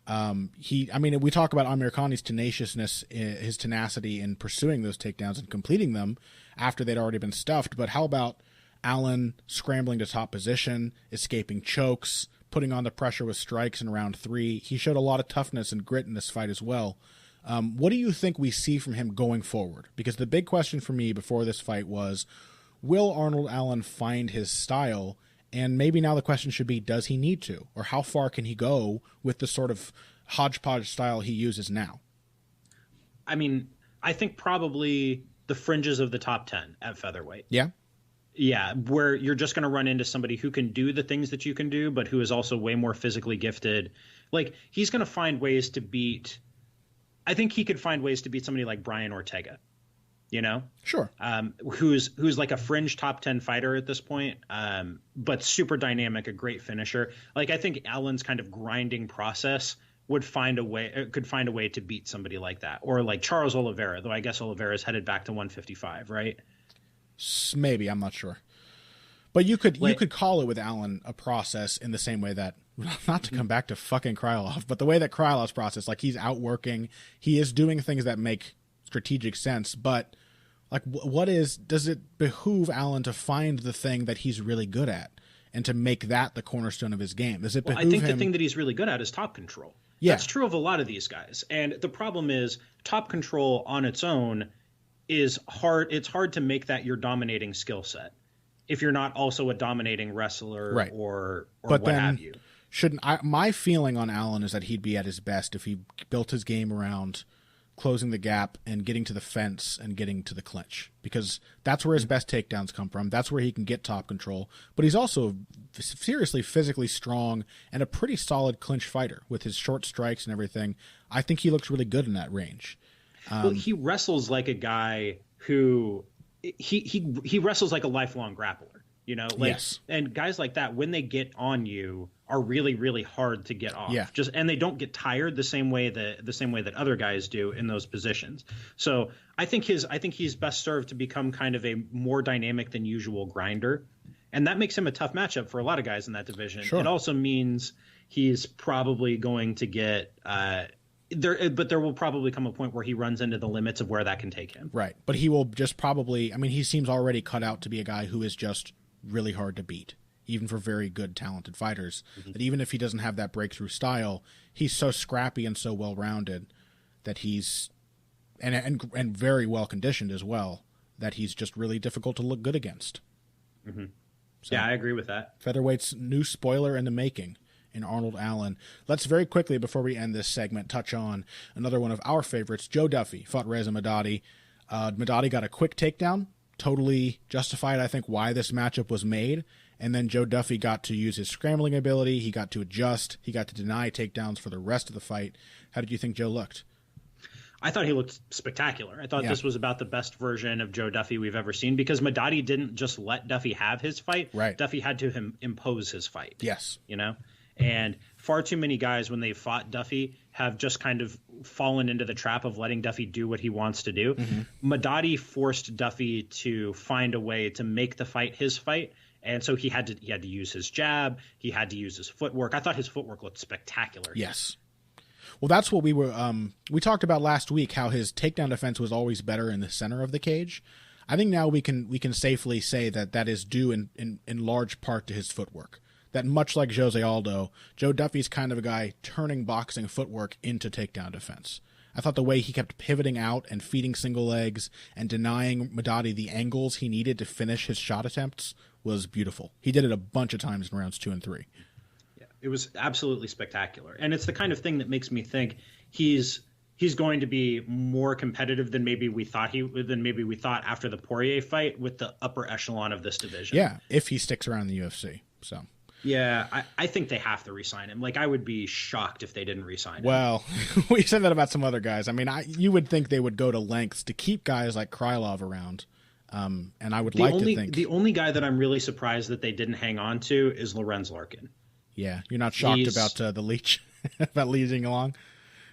We talk about Amir Khani's tenaciousness, his tenacity in pursuing those takedowns and completing them after they'd already been stuffed. But how about Allen scrambling to top position, escaping chokes, putting on the pressure with strikes in round 3? He showed a lot of toughness and grit in this fight as well. What do you think we see from him going forward? Because the big question for me before this fight was, will Arnold Allen find his style? And maybe now the question should be, does he need to? Or how far can he go with the sort of hodgepodge style he uses now?
I think probably the fringes of the top 10 at featherweight.
Yeah.
Yeah, where you're just going to run into somebody who can do the things that you can do, but who is also way more physically gifted. Like, he's going to find ways to beat. I think he could find ways to beat somebody like Brian Ortega, you know?
Sure.
Who's like a fringe top 10 fighter at this point, but super dynamic, a great finisher. Like, I think Allen's kind of grinding process could find a way to beat somebody like that. Or like Charles Oliveira, though I guess Oliveira's headed back to 155, right?
Maybe, I'm not sure. But you could call it with Allen a process in the same way that, not to come back to fucking Krylov, but the way that Krylov's process, like, he's outworking, he is doing things that make strategic sense, but like, does it behoove Allen to find the thing that he's really good at and to make that the cornerstone of his game? Does it behoove him?
I think the thing that he's really good at is top control.
Yeah.
That's true of a lot of these guys. And the problem is top control on its own is hard. It's hard to make that your dominating skill set if you're not also a dominating wrestler,
right,
or
but
what
then,
have you.
My feeling on Allen is that he'd be at his best if he built his game around closing the gap and getting to the fence and getting to the clinch, because that's where his best takedowns come from. That's where he can get top control. But he's also seriously physically strong and a pretty solid clinch fighter with his short strikes and everything. I think he looks really good in that range.
Well, he wrestles like a guy who he wrestles like a lifelong grappler, you know, like,
yes.
And guys like that, when they get on you, are really, really hard to get off.
Yeah.
And they don't get tired the same way that other guys do in those positions. So I think he's best served to become kind of a more dynamic than usual grinder. And that makes him a tough matchup for a lot of guys in that division.
Sure.
It also means he's probably going to get but there will probably come a point where he runs into the limits of where that can take him.
Right. But he will just probably, I mean, he seems already cut out to be a guy who is just really hard to beat, even for very good, talented fighters, that even if he doesn't have that breakthrough style, he's so scrappy and so well-rounded that he's, and very well-conditioned as well, that he's just really difficult to look good against.
Mm-hmm.
So,
yeah, I agree with that.
Featherweight's new spoiler in the making in Arnold Allen. Let's very quickly, before we end this segment, touch on another one of our favorites. Joe Duffy fought Reza Madadi. Madadi got a quick takedown, totally justified, I think, why this matchup was made. And then Joe Duffy got to use his scrambling ability. He got to adjust. He got to deny takedowns for the rest of the fight. How did you think Joe looked?
I thought he looked spectacular. I thought this was about the best version of Joe Duffy we've ever seen, because Madadi didn't just let Duffy have his fight.
Right.
Duffy had to impose his fight.
Yes.
You know? And far too many guys, when they fought Duffy, have just kind of fallen into the trap of letting Duffy do what he wants to do. Mm-hmm. Madadi forced Duffy to find a way to make the fight his fight. And so he had to use his jab. He had to use his footwork. I thought his footwork looked spectacular.
Yes. Well, that's what we talked about last week, how his takedown defense was always better in the center of the cage. I think now we can safely say that is due in large part to his footwork. That much like Jose Aldo, Joe Duffy's kind of a guy turning boxing footwork into takedown defense. I thought the way he kept pivoting out and feeding single legs and denying Madadi the angles he needed to finish his shot attempts was beautiful. He did it a bunch of times in rounds 2 and 3.
Yeah, it was absolutely spectacular. And it's the kind of thing that makes me think he's going to be more competitive than maybe we thought after the Poirier fight with the upper echelon of this division.
Yeah, if he sticks around in the UFC. So
yeah, I think they have to re-sign him. Like, I would be shocked if they didn't re-sign him.
Well, we said that about some other guys. I mean, you would think they would go to lengths to keep guys like Krylov around. And I would to think
the only guy that I'm really surprised that they didn't hang on to is Lorenz Larkin.
Yeah, you're not shocked about the leech about leading along.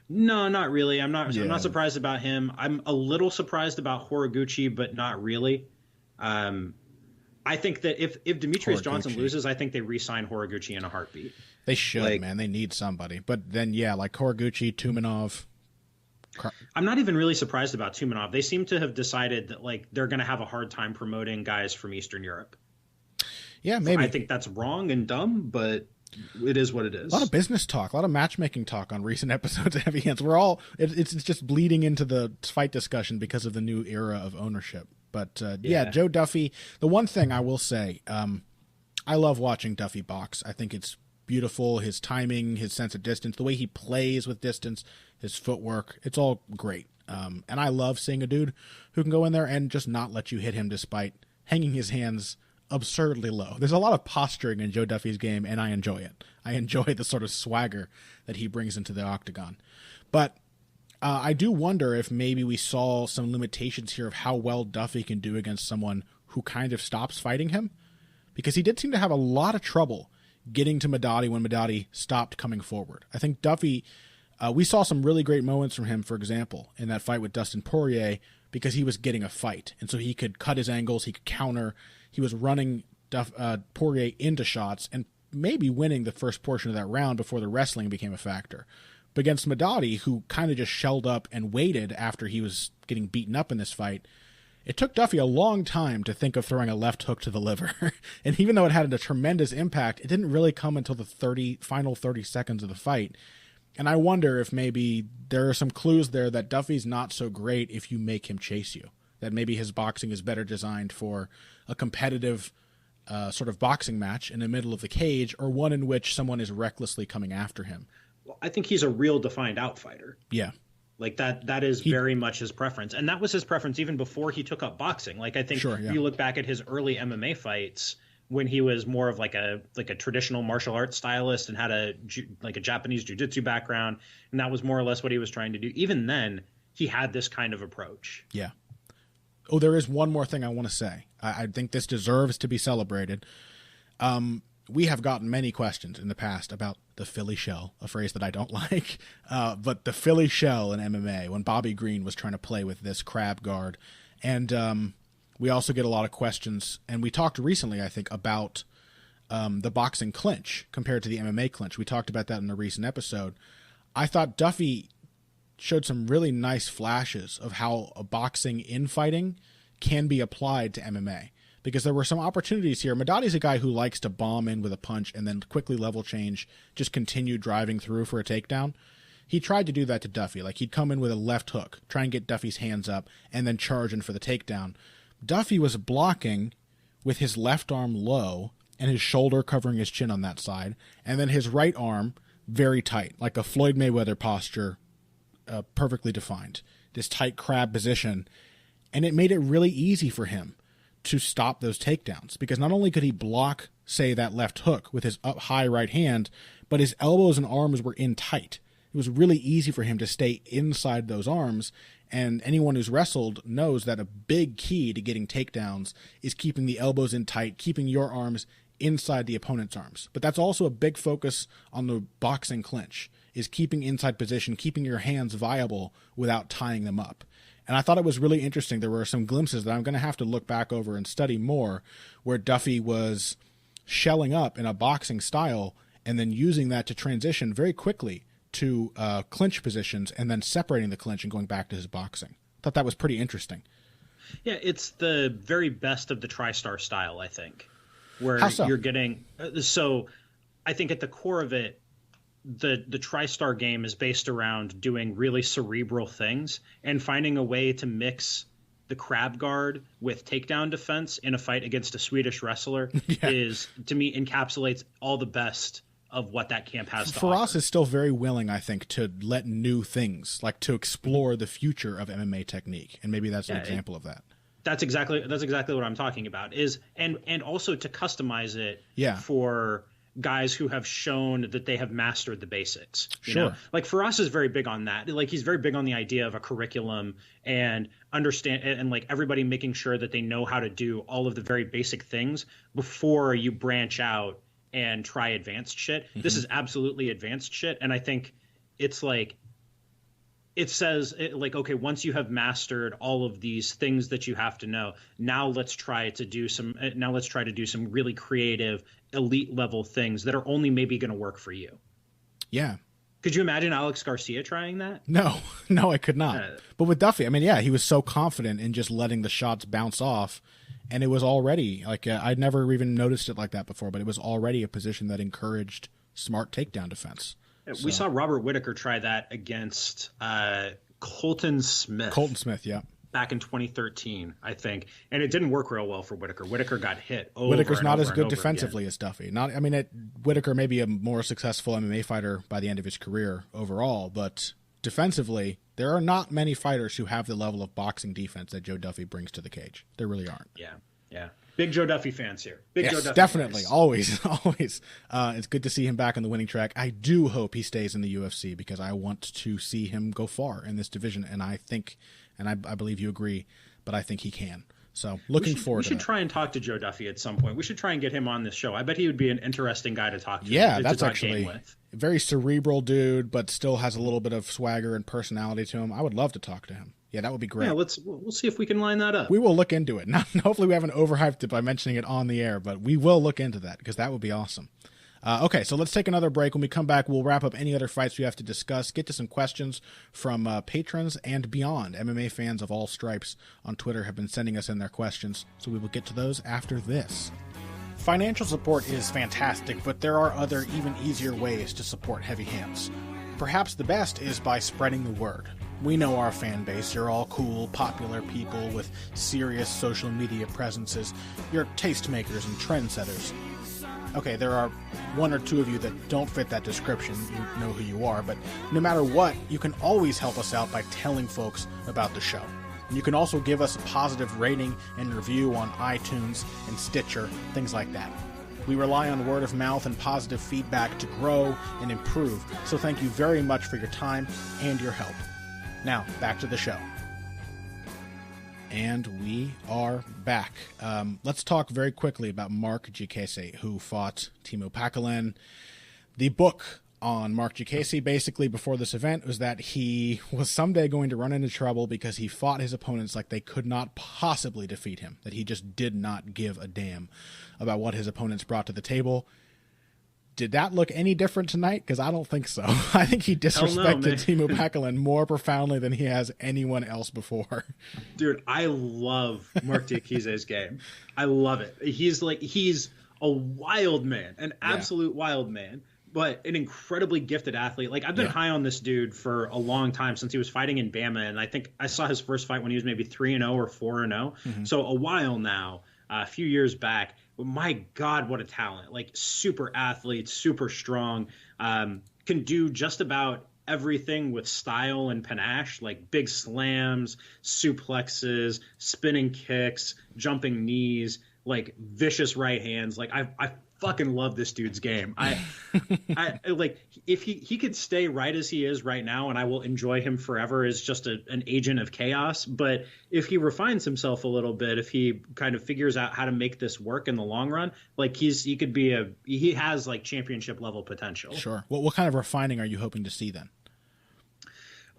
No, not really. I'm not surprised about him. I'm a little surprised about Horiguchi, but not really. I think that if Demetrius Johnson loses, I think they re-sign Horiguchi in a heartbeat.
They should, man. They need somebody. But then, yeah, like Horiguchi, Tumenov.
I'm not even really surprised about Tumenov. They seem to have decided that, like, they're going to have a hard time promoting guys from Eastern Europe.
Yeah, maybe.
I think that's wrong and dumb, but it is what it is.
A lot of business talk, a lot of matchmaking talk on recent episodes of Heavy Hands. It's just bleeding into the fight discussion because of the new era of ownership. But, yeah, Joe Duffy, the one thing I will say, I love watching Duffy box. I think it's beautiful. His timing, his sense of distance, the way he plays with distance, his footwork, it's all great. And I love seeing a dude who can go in there and just not let you hit him despite hanging his hands absurdly low. There's a lot of posturing in Joe Duffy's game, and I enjoy it. I enjoy the sort of swagger that he brings into the octagon. But I do wonder if maybe we saw some limitations here of how well Duffy can do against someone who kind of stops fighting him, because he did seem to have a lot of trouble getting to Madadi when Madadi stopped coming forward. I think Duffy, we saw some really great moments from him, for example, in that fight with Dustin Poirier, because he was getting a fight. And so he could cut his angles, he could counter, he was running Poirier into shots and maybe winning the first portion of that round before the wrestling became a factor. But against Madadi, who kind of just shelled up and waited after he was getting beaten up in this fight, it took Duffy a long time to think of throwing a left hook to the liver. And even though it had a tremendous impact, it didn't really come until the final 30 seconds of the fight. And I wonder if maybe there are some clues there that Duffy's not so great if you make him chase you. That maybe his boxing is better designed for a competitive sort of boxing match in the middle of the cage, or one in which someone is recklessly coming after him.
Well, I think he's a real defined outfighter.
Yeah.
Like that is very much his preference. And that was his preference even before he took up boxing. Like, I think if you look back at his early MMA fights when he was more of like a traditional martial arts stylist and had a Japanese jiu-jitsu background, and that was more or less what he was trying to do. Even then, he had this kind of approach.
Yeah. Oh, there is one more thing I want to say. I think this deserves to be celebrated. We have gotten many questions in the past about the Philly shell, a phrase that I don't like, but the Philly shell in MMA, when Bobby Green was trying to play with this crab guard. And we also get a lot of questions, and we talked recently, I think, about the boxing clinch compared to the MMA clinch. We talked about that in a recent episode. I thought Duffy showed some really nice flashes of how a boxing infighting can be applied to MMA. Because there were some opportunities here. Madadi's a guy who likes to bomb in with a punch and then quickly level change, just continue driving through for a takedown. He tried to do that to Duffy. Like, he'd come in with a left hook, try and get Duffy's hands up, and then charge in for the takedown. Duffy was blocking with his left arm low and his shoulder covering his chin on that side, and then his right arm very tight, like a Floyd Mayweather posture, perfectly defined. This tight crab position. And it made it really easy for him to stop those takedowns, because not only could he block, say, that left hook with his up high right hand, but his elbows and arms were in tight. It was really easy for him to stay inside those arms, and anyone who's wrestled knows that a big key to getting takedowns is keeping the elbows in tight, keeping your arms inside the opponent's arms. But that's also a big focus on the boxing clinch, is keeping inside position, keeping your hands viable without tying them up. And I thought it was really interesting. There were some glimpses that I'm going to have to look back over and study more, where Duffy was shelling up in a boxing style and then using that to transition very quickly to clinch positions and then separating the clinch and going back to his boxing. I thought that was pretty interesting.
Yeah, it's the very best of the TriStar style, I think, where you're getting so I think at the core of it, the TriStar game is based around doing really cerebral things and finding a way to mix the crab guard with takedown defense in a fight against a Swedish wrestler is, to me, encapsulates all the best of what that camp has to offer.
Faraz is still very willing, I think, to let new things, like to explore the future of MMA technique, and maybe that's an example of that.
That's exactly what I'm talking about. And also to customize it for guys who have shown that they have mastered the basics. You know? Like, Faraz is very big on that. Like, he's very big on the idea of a curriculum and understand, and like everybody making sure that they know how to do all of the very basic things before you branch out and try advanced shit. Mm-hmm. This is absolutely advanced shit. And I think it's like, it says like, okay, once you have mastered all of these things that you have to know, now let's try to do some really creative elite level things that are only maybe going to work for you.
Yeah.
Could you imagine Alex Garcia trying that?
No, I could not. But with Duffy, I mean, he was so confident in just letting the shots bounce off, and it was already like, I'd never even noticed it like that before, but it was already a position that encouraged smart takedown defense.
We saw Robert Whittaker try that against Colton Smith.
Yeah.
Back in 2013, I think. And it didn't work real well for Whittaker. Whittaker got hit over
Whittaker's
and
not
over
as good
and over
defensively
again.
as Duffy. Whittaker may be a more successful MMA fighter by the end of his career overall, but defensively, there are not many fighters who have the level of boxing defense that Joe Duffy brings to the cage. There really aren't.
Yeah. Big Joe Duffy fans here. Big Joe Duffy
definitely.
fans.
Always. It's good to see him back on the winning track. I do hope he stays in the UFC because I want to see him go far in this division. And I think, and I believe you agree, but I think he can. So looking forward to that.
We should try and talk to Joe Duffy at some point. We should try and get him on this show. I bet he would be an interesting guy to talk to.
Yeah, that's actually a very cerebral dude, but still has a little bit of swagger and personality to him. I would love to talk to him. Yeah, that would be great.
Yeah, we'll see if we can line that up.
We will look into it. Now, hopefully we haven't overhyped it by mentioning it on the air, but we will look into that because that would be awesome. Okay, so let's take another break. When we come back, we'll wrap up any other fights we have to discuss, get to some questions from patrons and beyond. MMA fans of all stripes on Twitter have been sending us in their questions, so we will get to those after this. Financial support is fantastic, but there are other, even easier ways to support Heavy Hands. Perhaps the best is by spreading the word. We know our fan base. You're all cool, popular people with serious social media presences. You're tastemakers and trendsetters. Okay, there are one or two of you that don't fit that description. You know who you are, but no matter what, you can always help us out by telling folks about the show. And you can also give us a positive rating and review on iTunes and Stitcher, things like that. We rely on word of mouth and positive feedback to grow and improve, so thank you very much for your time and your help. Now, back to the show. And we are back. Let's talk very quickly about Mark Giacchese, who fought Timo Packalén. The book on Mark Giacchese, basically, before this event, was that he was someday going to run into trouble because he fought his opponents like they could not possibly defeat him, that he just did not give a damn about what his opponents brought to the table. Did that look any different tonight? Because I don't think so. I think he disrespected Timo Packalén more profoundly than he has anyone else before.
Dude, I love Mark Giacchese's game. I love it. He's a wild man, an absolute wild man, but an incredibly gifted athlete. Like, I've been high on this dude for a long time, since he was fighting in Bama, and I think I saw his first fight when he was maybe 3-0 or 4-0. Mm-hmm. So a while now, a few years back. But my God, what a talent. Like, super athlete, super strong, can do just about everything with style and panache, like big slams, suplexes, spinning kicks, jumping knees, like vicious right hands. Like, I fucking love this dude's game. I like, if he could stay right as he is right now, and I will enjoy him forever as just an agent of chaos. But if he refines himself a little bit, if he kind of figures out how to make this work in the long run, like he has like championship level potential.
Sure. What kind of refining are you hoping to see then?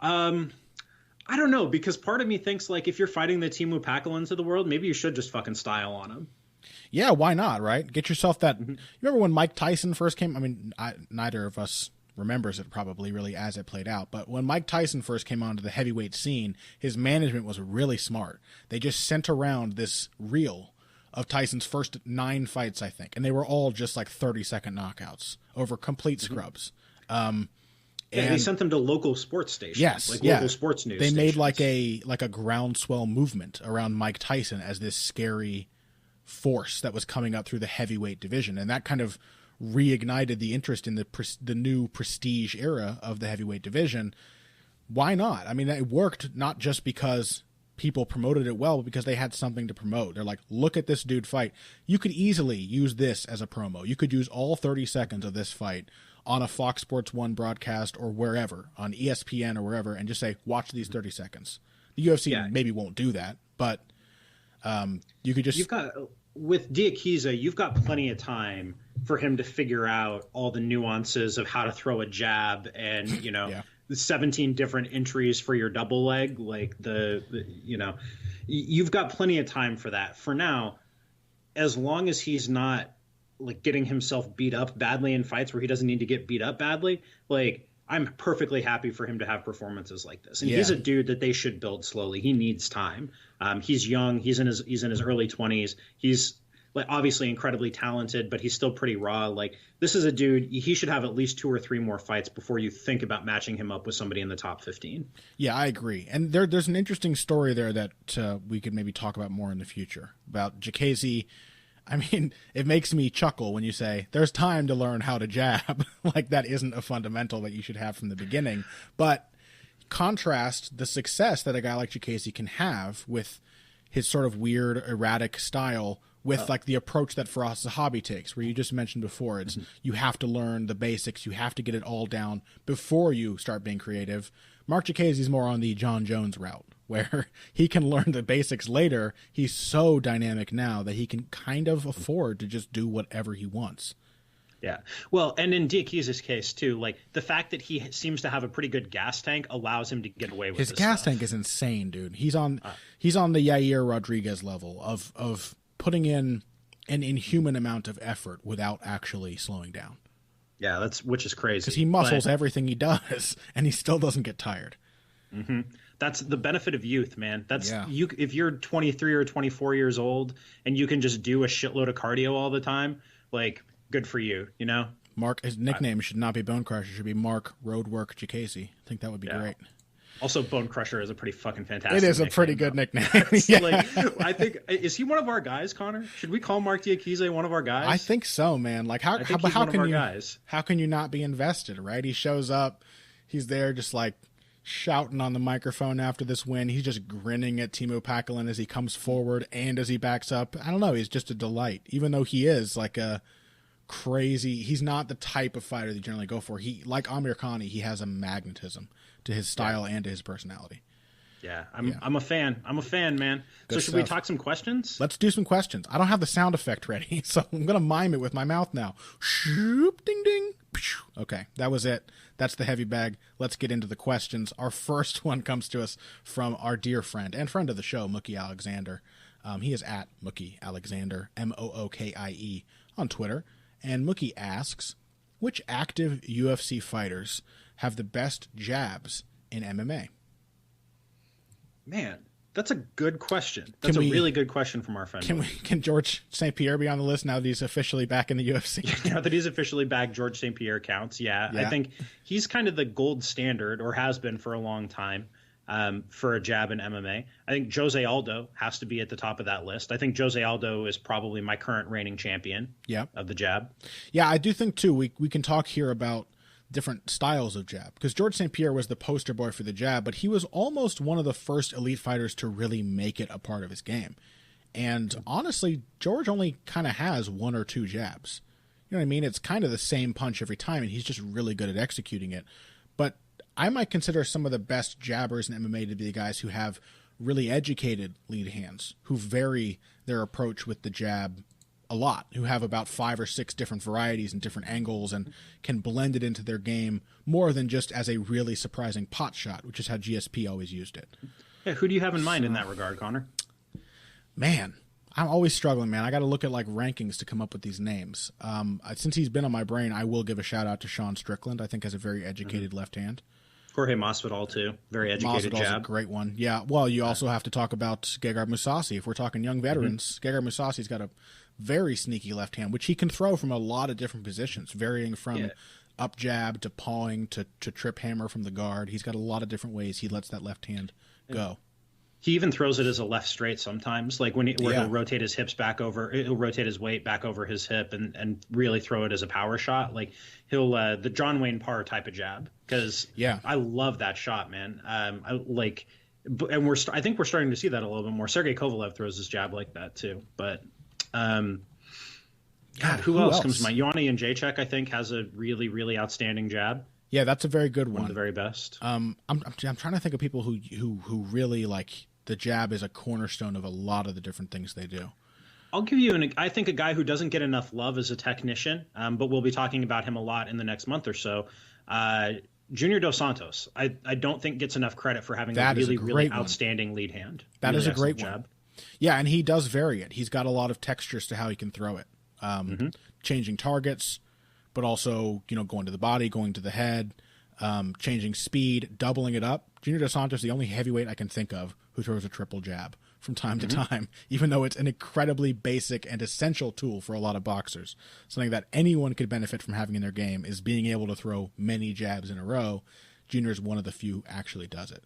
I don't know, because part of me thinks, like, if you're fighting the Timo Packaléns of the world, maybe you should just fucking style on him.
Yeah, why not, right? Get yourself that... Mm-hmm. You remember when Mike Tyson first came? I mean, neither of us remembers it probably really as it played out, but when Mike Tyson first came onto the heavyweight scene, his management was really smart. They just sent around this reel of Tyson's first 9 fights, I think, and they were all just like 30-second knockouts over complete scrubs. And
they sent them to local sports stations.
Yes,
local sports news
They
stations.
made like a groundswell movement around Mike Tyson as this scary force that was coming up through the heavyweight division, and that kind of reignited the interest in the new prestige era of the heavyweight division. Why not? I mean, it worked not just because people promoted it well, but because they had something to promote. They're like, look at this dude fight. You could easily use this as a promo. You could use all 30 seconds of this fight on a Fox Sports 1 broadcast or wherever, on ESPN or wherever, and just say, watch these 30 seconds. The UFC maybe won't do that, but you could just...
With Giacchese, you've got plenty of time for him to figure out all the nuances of how to throw a jab and, the 17 different entries for your double leg. Like, you've got plenty of time for that. For now, as long as he's not, like, getting himself beat up badly in fights where he doesn't need to get beat up badly, like, I'm perfectly happy for him to have performances like this. And he's a dude that they should build slowly. He needs time. He's young. He's in his early 20s. He's, like, obviously incredibly talented, but he's still pretty raw. Like, this is a dude, he should have at least 2 or 3 more fights before you think about matching him up with somebody in the top 15. Yeah,
I agree. And there's an interesting story there that we could maybe talk about more in the future about Giacchese. I mean, it makes me chuckle when you say there's time to learn how to jab. Like, that isn't a fundamental that you should have from the beginning. But contrast the success that a guy like Giacchese can have with his sort of weird, erratic style with like the approach that Firas Zahabi takes, where you just mentioned before, it's you have to learn the basics, you have to get it all down before you start being creative. Mark Jacasey's more on the John Jones route, where he can learn the basics later. He's so dynamic now that he can kind of afford to just do whatever he wants.
Yeah. Well, and in Diakiese's case too, like the fact that he seems to have a pretty good gas tank allows him to get away with
his gas
stuff.
tank is insane, dude. He's on the Yair Rodriguez level of putting in an inhuman amount of effort without actually slowing down.
Yeah, which is crazy.
Because he muscles everything he does, and he still doesn't get tired.
Mm-hmm. That's the benefit of youth, man. You. If you're 23 or 24 years old and you can just do a shitload of cardio all the time, like, good for you, you know?
Mark, his nickname should not be Bone Crusher. It should be Mark Roadwork Jacasey. I think that would be great.
Also, Bone Crusher is a pretty fucking fantastic
It is a pretty good nickname. Yeah.
Like, I think, is he one of our guys, Connor? Should we call Mark Diakiese one of our guys?
I think so, man. Like, how can you not be invested, right? He shows up, he's there just like shouting on the microphone after this win. He's just grinning at Timo Packalén as he comes forward and as he backs up. I don't know. He's just a delight, even though he is like a crazy. He's not the type of fighter that you generally go for. He, like Amir Khan, he has a magnetism to his style and to his personality.
Yeah, I'm a fan. I'm a fan, man.
Good
so should we talk some questions?
Let's do some questions. I don't have the sound effect ready, so I'm going to mime it with my mouth now. Shoop, ding, ding. Okay, that was it. That's the heavy bag. Let's get into the questions. Our first one comes to us from our dear friend and friend of the show, Mookie Alexander. He is at Mookie Alexander, Mookie, on Twitter. And Mookie asks, which active UFC fighters have the best jabs in MMA?
Man, that's a good question. That's a really good question from our friend.
Can George St. Pierre be on the list now that he's officially back in the UFC?
Now that he's officially back, George St. Pierre counts. Yeah, I think he's kind of the gold standard, or has been for a long time, for a jab in MMA. I think Jose Aldo has to be at the top of that list. I think Jose Aldo is probably my current reigning champion of the jab.
Yeah, I do think, too, we can talk here about different styles of jab, because George St. Pierre was the poster boy for the jab, but he was almost one of the first elite fighters to really make it a part of his game. And honestly, George only kind of has one or two jabs. You know what I mean? It's kind of the same punch every time, and he's just really good at executing it. But I might consider some of the best jabbers in MMA to be the guys who have really educated lead hands, who vary their approach with the jab a lot, who have about 5 or 6 different varieties and different angles and can blend it into their game more than just as a really surprising pot shot, which is how GSP always used it.
Yeah, who do you have in mind in that regard, Connor?
Man, I'm always struggling, man. I got to look at like rankings to come up with these names. Since he's been on my brain, I will give a shout out to Sean Strickland. I think has a very educated left hand.
Jorge Masvidal too, very educated
Masvidal's
jab.
A great one. Yeah. Well, you also have to talk about Gegard Mousasi. If we're talking young veterans, Gegard Mousasi's got a very sneaky left hand, which he can throw from a lot of different positions, varying from up jab to pawing to trip hammer from the guard. He's got a lot of different ways he lets that left hand go.
He even throws it as a left straight sometimes, like he'll rotate his hips back over, he'll rotate his weight back over his hip and really throw it as a power shot. Like he'll the John Wayne Parr type of jab, because I love that shot, man. I think we're starting to see that a little bit more. Sergey Kovalev throws his jab like that too, but who else comes to mind? Joanna Jędrzejczyk, I think, has a really, really outstanding jab.
Yeah, that's a very good one.
One of the very best.
I'm trying to think of people who really like the jab is a cornerstone of a lot of the different things they do.
I'll give you I think a guy who doesn't get enough love as a technician, but we'll be talking about him a lot in the next month or so. Junior Dos Santos, I don't think gets enough credit for having a really outstanding lead hand.
That is a great one. Yeah, and he does vary it. He's got a lot of textures to how he can throw it. Changing targets, but also, going to the body, going to the head, changing speed, doubling it up. Junior Dos Santos is the only heavyweight I can think of who throws a triple jab from time to time, even though it's an incredibly basic and essential tool for a lot of boxers. Something that anyone could benefit from having in their game is being able to throw many jabs in a row. Junior is one of the few who actually does it.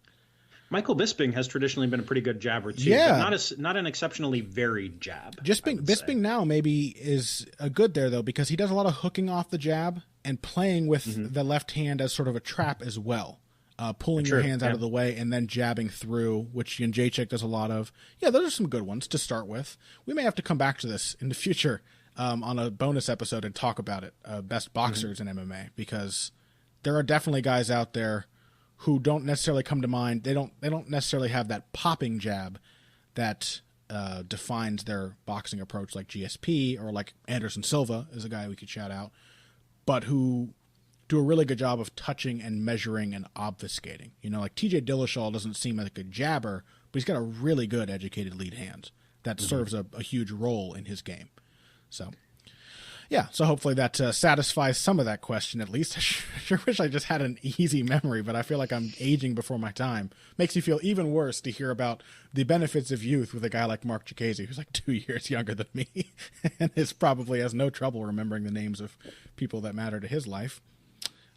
Michael Bisping has traditionally been a pretty good jabber too, but not an exceptionally varied jab.
Bisping now maybe is a good there though, because he does a lot of hooking off the jab and playing with the left hand as sort of a trap as well. pulling your hands out of the way and then jabbing through, which Jacek does a lot of. Yeah, those are some good ones to start with. We may have to come back to this in the future on a bonus episode and talk about it, best boxers in MMA, because there are definitely guys out there who don't necessarily come to mind. They don't necessarily have that popping jab that defines their boxing approach, like GSP or like Anderson Silva is a guy we could shout out, but who do a really good job of touching and measuring and obfuscating. Like TJ Dillashaw doesn't seem like a jabber, but he's got a really good educated lead hand that serves a huge role in his game. So, yeah, so hopefully that satisfies some of that question at least. I sure wish I just had an easy memory, but I feel like I'm aging before my time. Makes you feel even worse to hear about the benefits of youth with a guy like Mark Chikese, who's like 2 years younger than me and probably has no trouble remembering the names of people that matter to his life.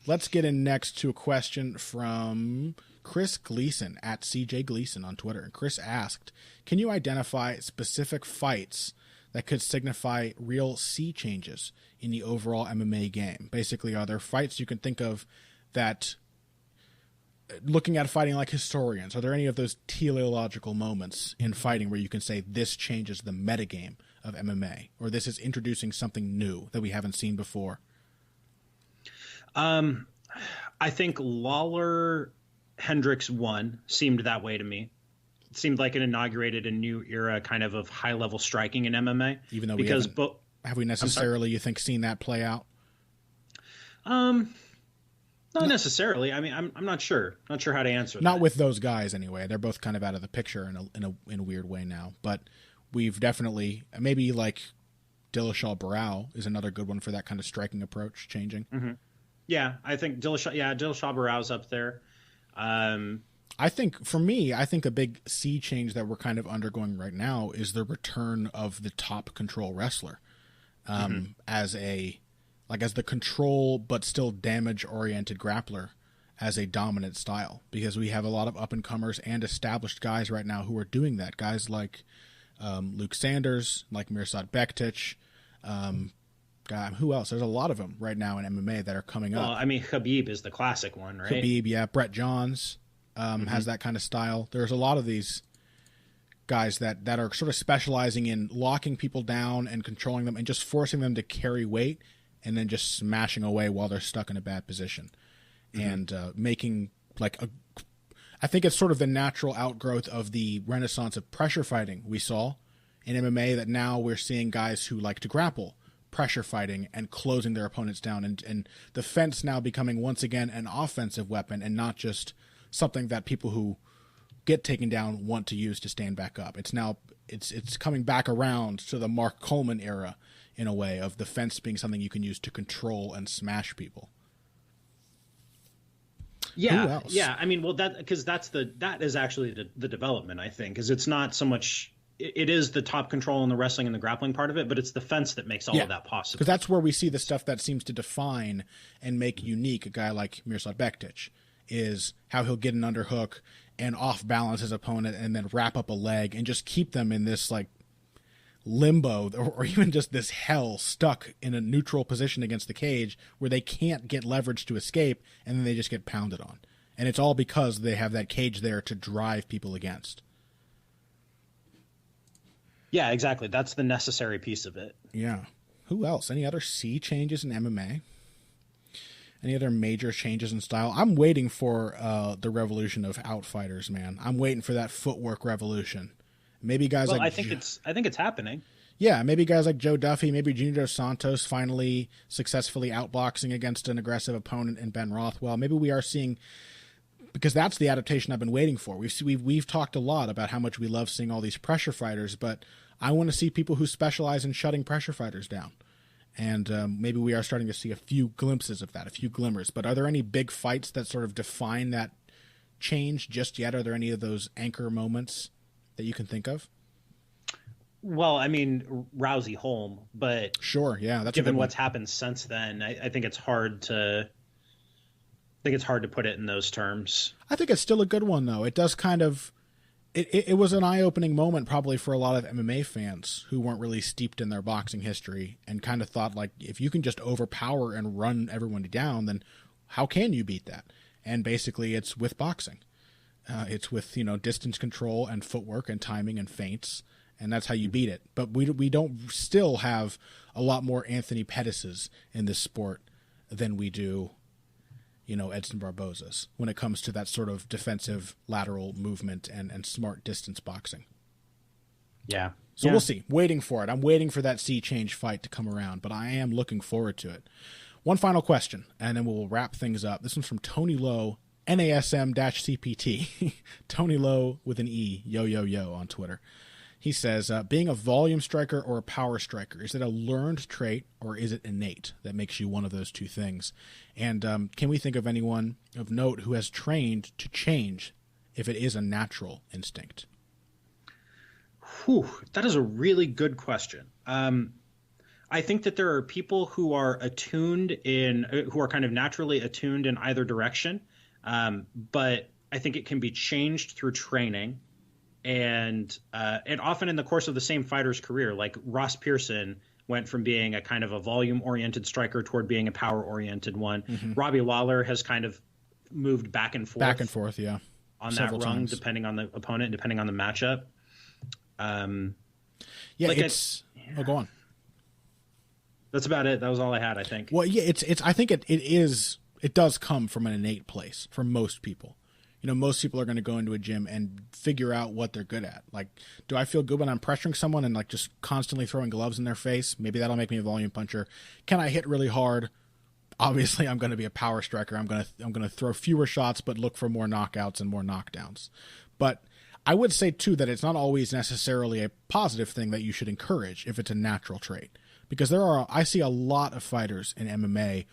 Let's get in next to a question from Chris Gleason at CJ Gleason on Twitter. And Chris asked, can you identify specific fights that could signify real sea changes in the overall MMA game? Basically, are there fights you can think of that, looking at fighting like historians, are there any of those teleological moments in fighting where you can say this changes the metagame of MMA, or this is introducing something new that we haven't seen before?
I think Lawler Hendricks 1 seemed that way to me. It seemed like it inaugurated a new era kind of high level striking in MMA.
Even though have we necessarily, you think, seen that play out?
Not necessarily. I mean, I'm not sure. Not sure how to answer that.
Not with those guys anyway. They're both kind of out of the picture in a weird way now. But we've definitely, maybe like Dillashaw Barao is another good one for that kind of striking approach changing.
Mm-hmm. Yeah, I think Dillashaw Barao's up there.
I think, for me, a big sea change that we're kind of undergoing right now is the return of the top control wrestler as the control but still damage-oriented grappler as a dominant style, because we have a lot of up-and-comers and established guys right now who are doing that. Guys like Luke Sanders, like Mirsad Bektic, God, who else? There's a lot of them right now in MMA that are coming up.
Well, I mean, Khabib is the classic one, right?
Khabib, yeah. Brett Johns has that kind of style. There's a lot of these guys that are sort of specializing in locking people down and controlling them and just forcing them to carry weight and then just smashing away while they're stuck in a bad position. And making I think it's sort of the natural outgrowth of the renaissance of pressure fighting we saw in MMA, that now we're seeing guys who like to grapple, pressure fighting and closing their opponents down, and the fence now becoming once again an offensive weapon and not just something that people who get taken down want to use to stand back up. It's now it's coming back around to the Mark Coleman era in a way, of the fence being something you can use to control and smash people.
Yeah, yeah. I mean, well, that is actually the development, I think, is it's not so much. It is the top control and the wrestling and the grappling part of it, but it's the fence that makes all of that possible.
Because that's where we see the stuff that seems to define and make unique a guy like Mirsad Bektic, is how he'll get an underhook and off balance his opponent and then wrap up a leg and just keep them in this like limbo, or even just this hell, stuck in a neutral position against the cage where they can't get leverage to escape, and then they just get pounded on. And it's all because they have that cage there to drive people against.
Yeah, exactly. That's the necessary piece of it.
Yeah. Who else? Any other sea changes in MMA? Any other major changes in style? I'm waiting for the revolution of outfighters, man. I'm waiting for that footwork revolution. Maybe guys like
I think it's happening.
Yeah, maybe guys like Joe Duffy, maybe Junior Dos Santos finally successfully outboxing against an aggressive opponent in Ben Rothwell. Maybe we are seeing, because that's the adaptation I've been waiting for. We've talked a lot about how much we love seeing all these pressure fighters, but I want to see people who specialize in shutting pressure fighters down. And maybe we are starting to see a few glimpses of that, a few glimmers. But are there any big fights that sort of define that change just yet? Are there any of those anchor moments that you can think of?
Well, I mean, Rousey Holm, but
sure, yeah, that's
given what's happened since then, I think it's hard to put it in those terms.
I think it's still a good one, though. It does kind of it was an eye-opening moment probably for a lot of MMA fans who weren't really steeped in their boxing history and kind of thought, like, if you can just overpower and run everyone down, then how can you beat that? And basically it's with boxing. It's with, distance control and footwork and timing and feints, and that's how you beat it. But we don't still have a lot more Anthony Pettis's in this sport than we do, Edson Barboza's when it comes to that sort of defensive lateral movement and smart distance boxing.
Yeah.
So we'll see. Waiting for it. I'm waiting for that sea change fight to come around, but I am looking forward to it. One final question, and then we'll wrap things up. This one's from Tony Lowe, NASM-CPT. Tony Lowe with an E, yo on Twitter. He says, being a volume striker or a power striker, is it a learned trait or is it innate that makes you one of those two things? And can we think of anyone of note who has trained to change if it is a natural instinct?
That is a really good question. I think that there are people who are who are kind of naturally attuned in either direction. But I think it can be changed through training and often in the course of the same fighter's career. Like Ross Pearson went from being a kind of a volume-oriented striker toward being a power-oriented one. Mm-hmm. Robbie Lawler has kind of moved back and forth.
Yeah.
On several that rung, times. Depending on the opponent, depending on the matchup.
Go on.
That's about it. That was all I had, I think.
Well, yeah, I think it does come from an innate place for most people. Most people are going to go into a gym and figure out what they're good at. Like, do I feel good when I'm pressuring someone and like just constantly throwing gloves in their face? Maybe that'll make me a volume puncher. Can I hit really hard? Obviously, I'm going to be a power striker. I'm going to throw fewer shots, but look for more knockouts and more knockdowns. But I would say too that it's not always necessarily a positive thing that you should encourage if it's a natural trait, because I see a lot of fighters in MMA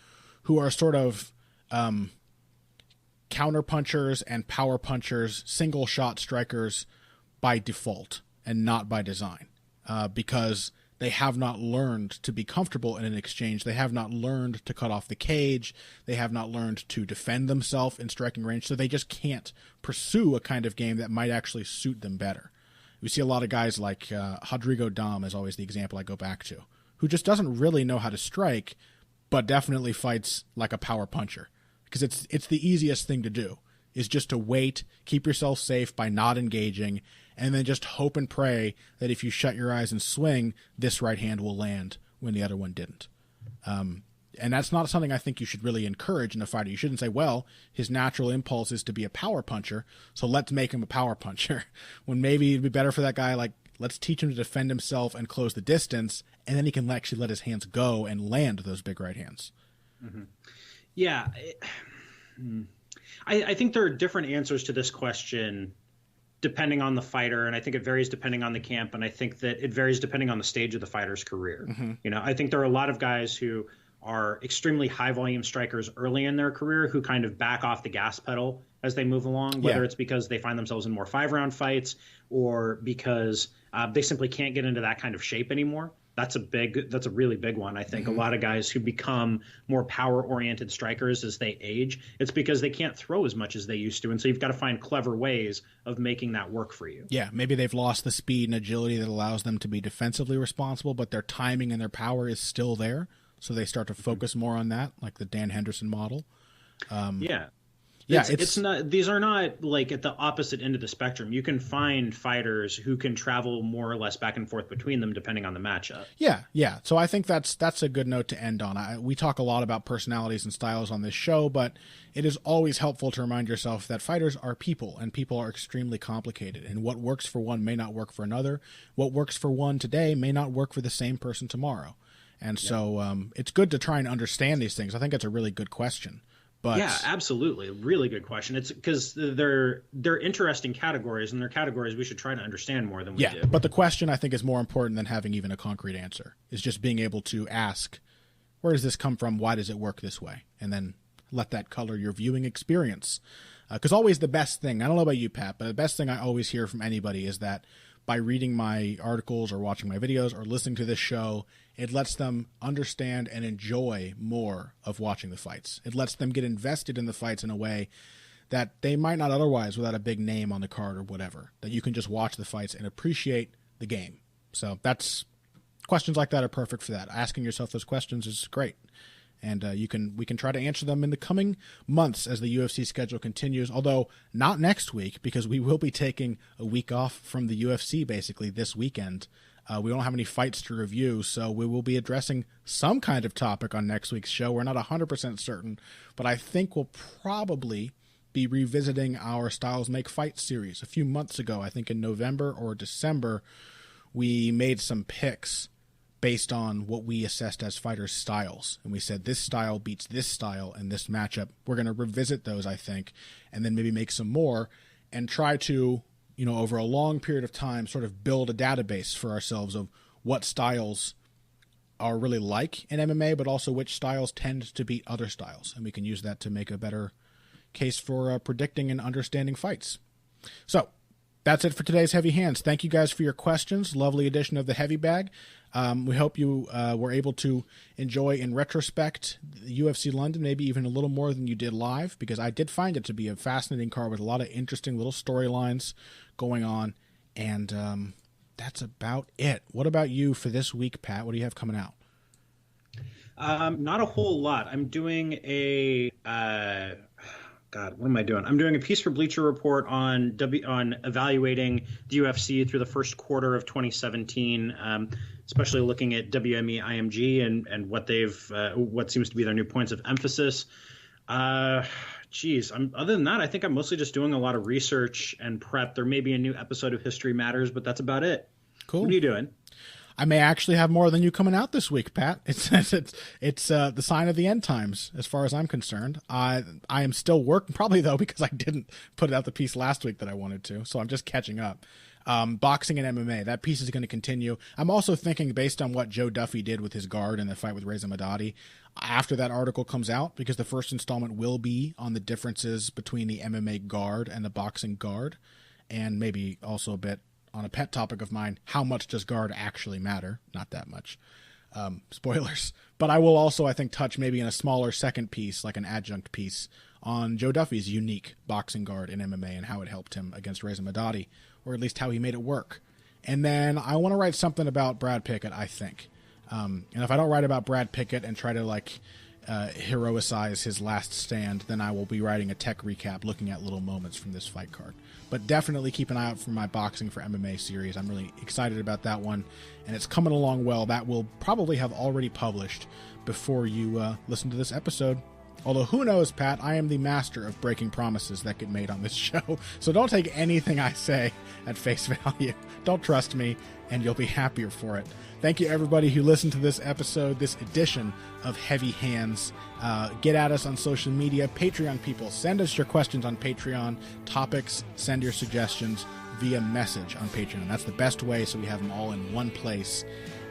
who are sort of counter punchers and power punchers, single shot strikers by default and not by design, because they have not learned to be comfortable in an exchange. They have not learned to cut off the cage. They have not learned to defend themselves in striking range. So they just can't pursue a kind of game that might actually suit them better. We see a lot of guys like Rodrigo Dam is always the example I go back to, who just doesn't really know how to strike, but definitely fights like a power puncher. Because it's the easiest thing to do, is just to wait, keep yourself safe by not engaging, and then just hope and pray that if you shut your eyes and swing, this right hand will land when the other one didn't. And that's not something I think you should really encourage in a fighter. You shouldn't say, well, his natural impulse is to be a power puncher, so let's make him a power puncher. When maybe it'd be better for that guy, like, let's teach him to defend himself and close the distance, and then he can actually let his hands go and land those big right hands.
Mm-hmm. Yeah. I think there are different answers to this question depending on the fighter, and I think it varies depending on the camp, and I think that it varies depending on the stage of the fighter's career. Mm-hmm. I think there are a lot of guys who are extremely high volume strikers early in their career who kind of back off the gas pedal as they move along, whether it's because they find themselves in more 5-round fights or because they simply can't get into that kind of shape anymore. That's a really big one. I think a lot of guys who become more power-oriented strikers as they age, it's because they can't throw as much as they used to. And so you've got to find clever ways of making that work for you.
Yeah, maybe they've lost the speed and agility that allows them to be defensively responsible, but their timing and their power is still there. So they start to focus more on that, like the Dan Henderson model. It's not. These are not like at the opposite end of the spectrum. You can find fighters who can travel more or less back and forth between them depending on the matchup. Yeah. So I think that's a good note to end on. We talk a lot about personalities and styles on this show, but it is always helpful to remind yourself that fighters are people, and people are extremely complicated. And what works for one may not work for another. What works for one today may not work for the same person tomorrow. And so it's good to try and understand these things. I think it's a really good question. But
yeah, absolutely. Really good question. It's because they're interesting categories, and they're categories we should try to understand more than we do.
But the question I think is more important than having even a concrete answer, is just being able to ask, where does this come from? Why does it work this way? And then let that color your viewing experience. Because always the best thing, I don't know about you, Pat, but the best thing I always hear from anybody is that by reading my articles or watching my videos or listening to this show, it lets them understand and enjoy more of watching the fights. It lets them get invested in the fights in a way that they might not otherwise without a big name on the card or whatever, that you can just watch the fights and appreciate the game. So questions like that are perfect for that. Asking yourself those questions is great. And we can try to answer them in the coming months as the UFC schedule continues, although not next week, because we will be taking a week off from the UFC basically this weekend. We don't have any fights to review, so we will be addressing some kind of topic on next week's show. We're not 100% certain, but I think we'll probably be revisiting our Styles Make Fights series. A few months ago, I think in November or December, we made some picks based on what we assessed as fighters' styles. And we said this style beats this style in this matchup. We're going to revisit those, I think, and then maybe make some more and try to, over a long period of time, sort of build a database for ourselves of what styles are really like in MMA, but also which styles tend to beat other styles. And we can use that to make a better case for predicting and understanding fights. So that's it for today's Heavy Hands. Thank you guys for your questions. Lovely edition of the Heavy Bag. We hope you were able to enjoy, in retrospect, the UFC London, maybe even a little more than you did live, because I did find it to be a fascinating card with a lot of interesting little storylines going on. And that's about it. What about you for this week, Pat? What do you have coming out?
Not a whole lot. I'm doing a... God, what am I doing? I'm doing a piece for Bleacher Report on evaluating the UFC through the first quarter of 2017, especially looking at WME IMG and what seems to be their new points of emphasis. Other than that, I think I'm mostly just doing a lot of research and prep. There may be a new episode of History Matters, but that's about it.
Cool.
What are you doing?
I may actually have more than you coming out this week, Pat. It's the sign of the end times, as far as I'm concerned. I am still working, probably though, because I didn't put out the piece last week that I wanted to, so I'm just catching up. Boxing and MMA, that piece is going to continue. I'm also thinking, based on what Joe Duffy did with his guard in the fight with Reza Madadi, after that article comes out, because the first installment will be on the differences between the MMA guard and the boxing guard, and maybe also a bit on a pet topic of mine, how much does guard actually matter? Not that much. Spoilers. But I will also, I think, touch maybe in a smaller second piece, like an adjunct piece, on Joe Duffy's unique boxing guard in MMA and how it helped him against Reza Madadi, or at least how he made it work. And then I want to write something about Brad Pickett, I think. And if I don't write about Brad Pickett and try to, heroicize his last stand, then I will be writing a tech recap looking at little moments from this fight card. But definitely keep an eye out for my Boxing for MMA series. I'm really excited about that one, and it's coming along well. That will probably have already published before you listen to this episode. Although, who knows, Pat, I am the master of breaking promises that get made on this show, so don't take anything I say at face value. Don't trust me, and you'll be happier for it. Thank you, everybody who listened to this episode, this edition of Heavy Hands. Get at us on social media. Patreon people, send us your questions on Patreon. Topics, send your suggestions via message on Patreon. That's the best way, so we have them all in one place.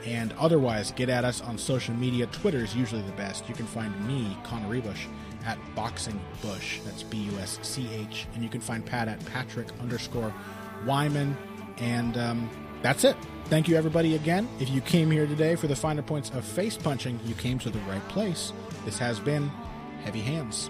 And otherwise, get at us on social media. Twitter is usually the best. You can find me, Connor Ruebusch, at Boxing Bush. That's B-U-S-C-H. And you can find Pat at Patrick_Wyman. And that's it. Thank you, everybody, again. If you came here today for the finer points of face punching, you came to the right place. This has been Heavy Hands.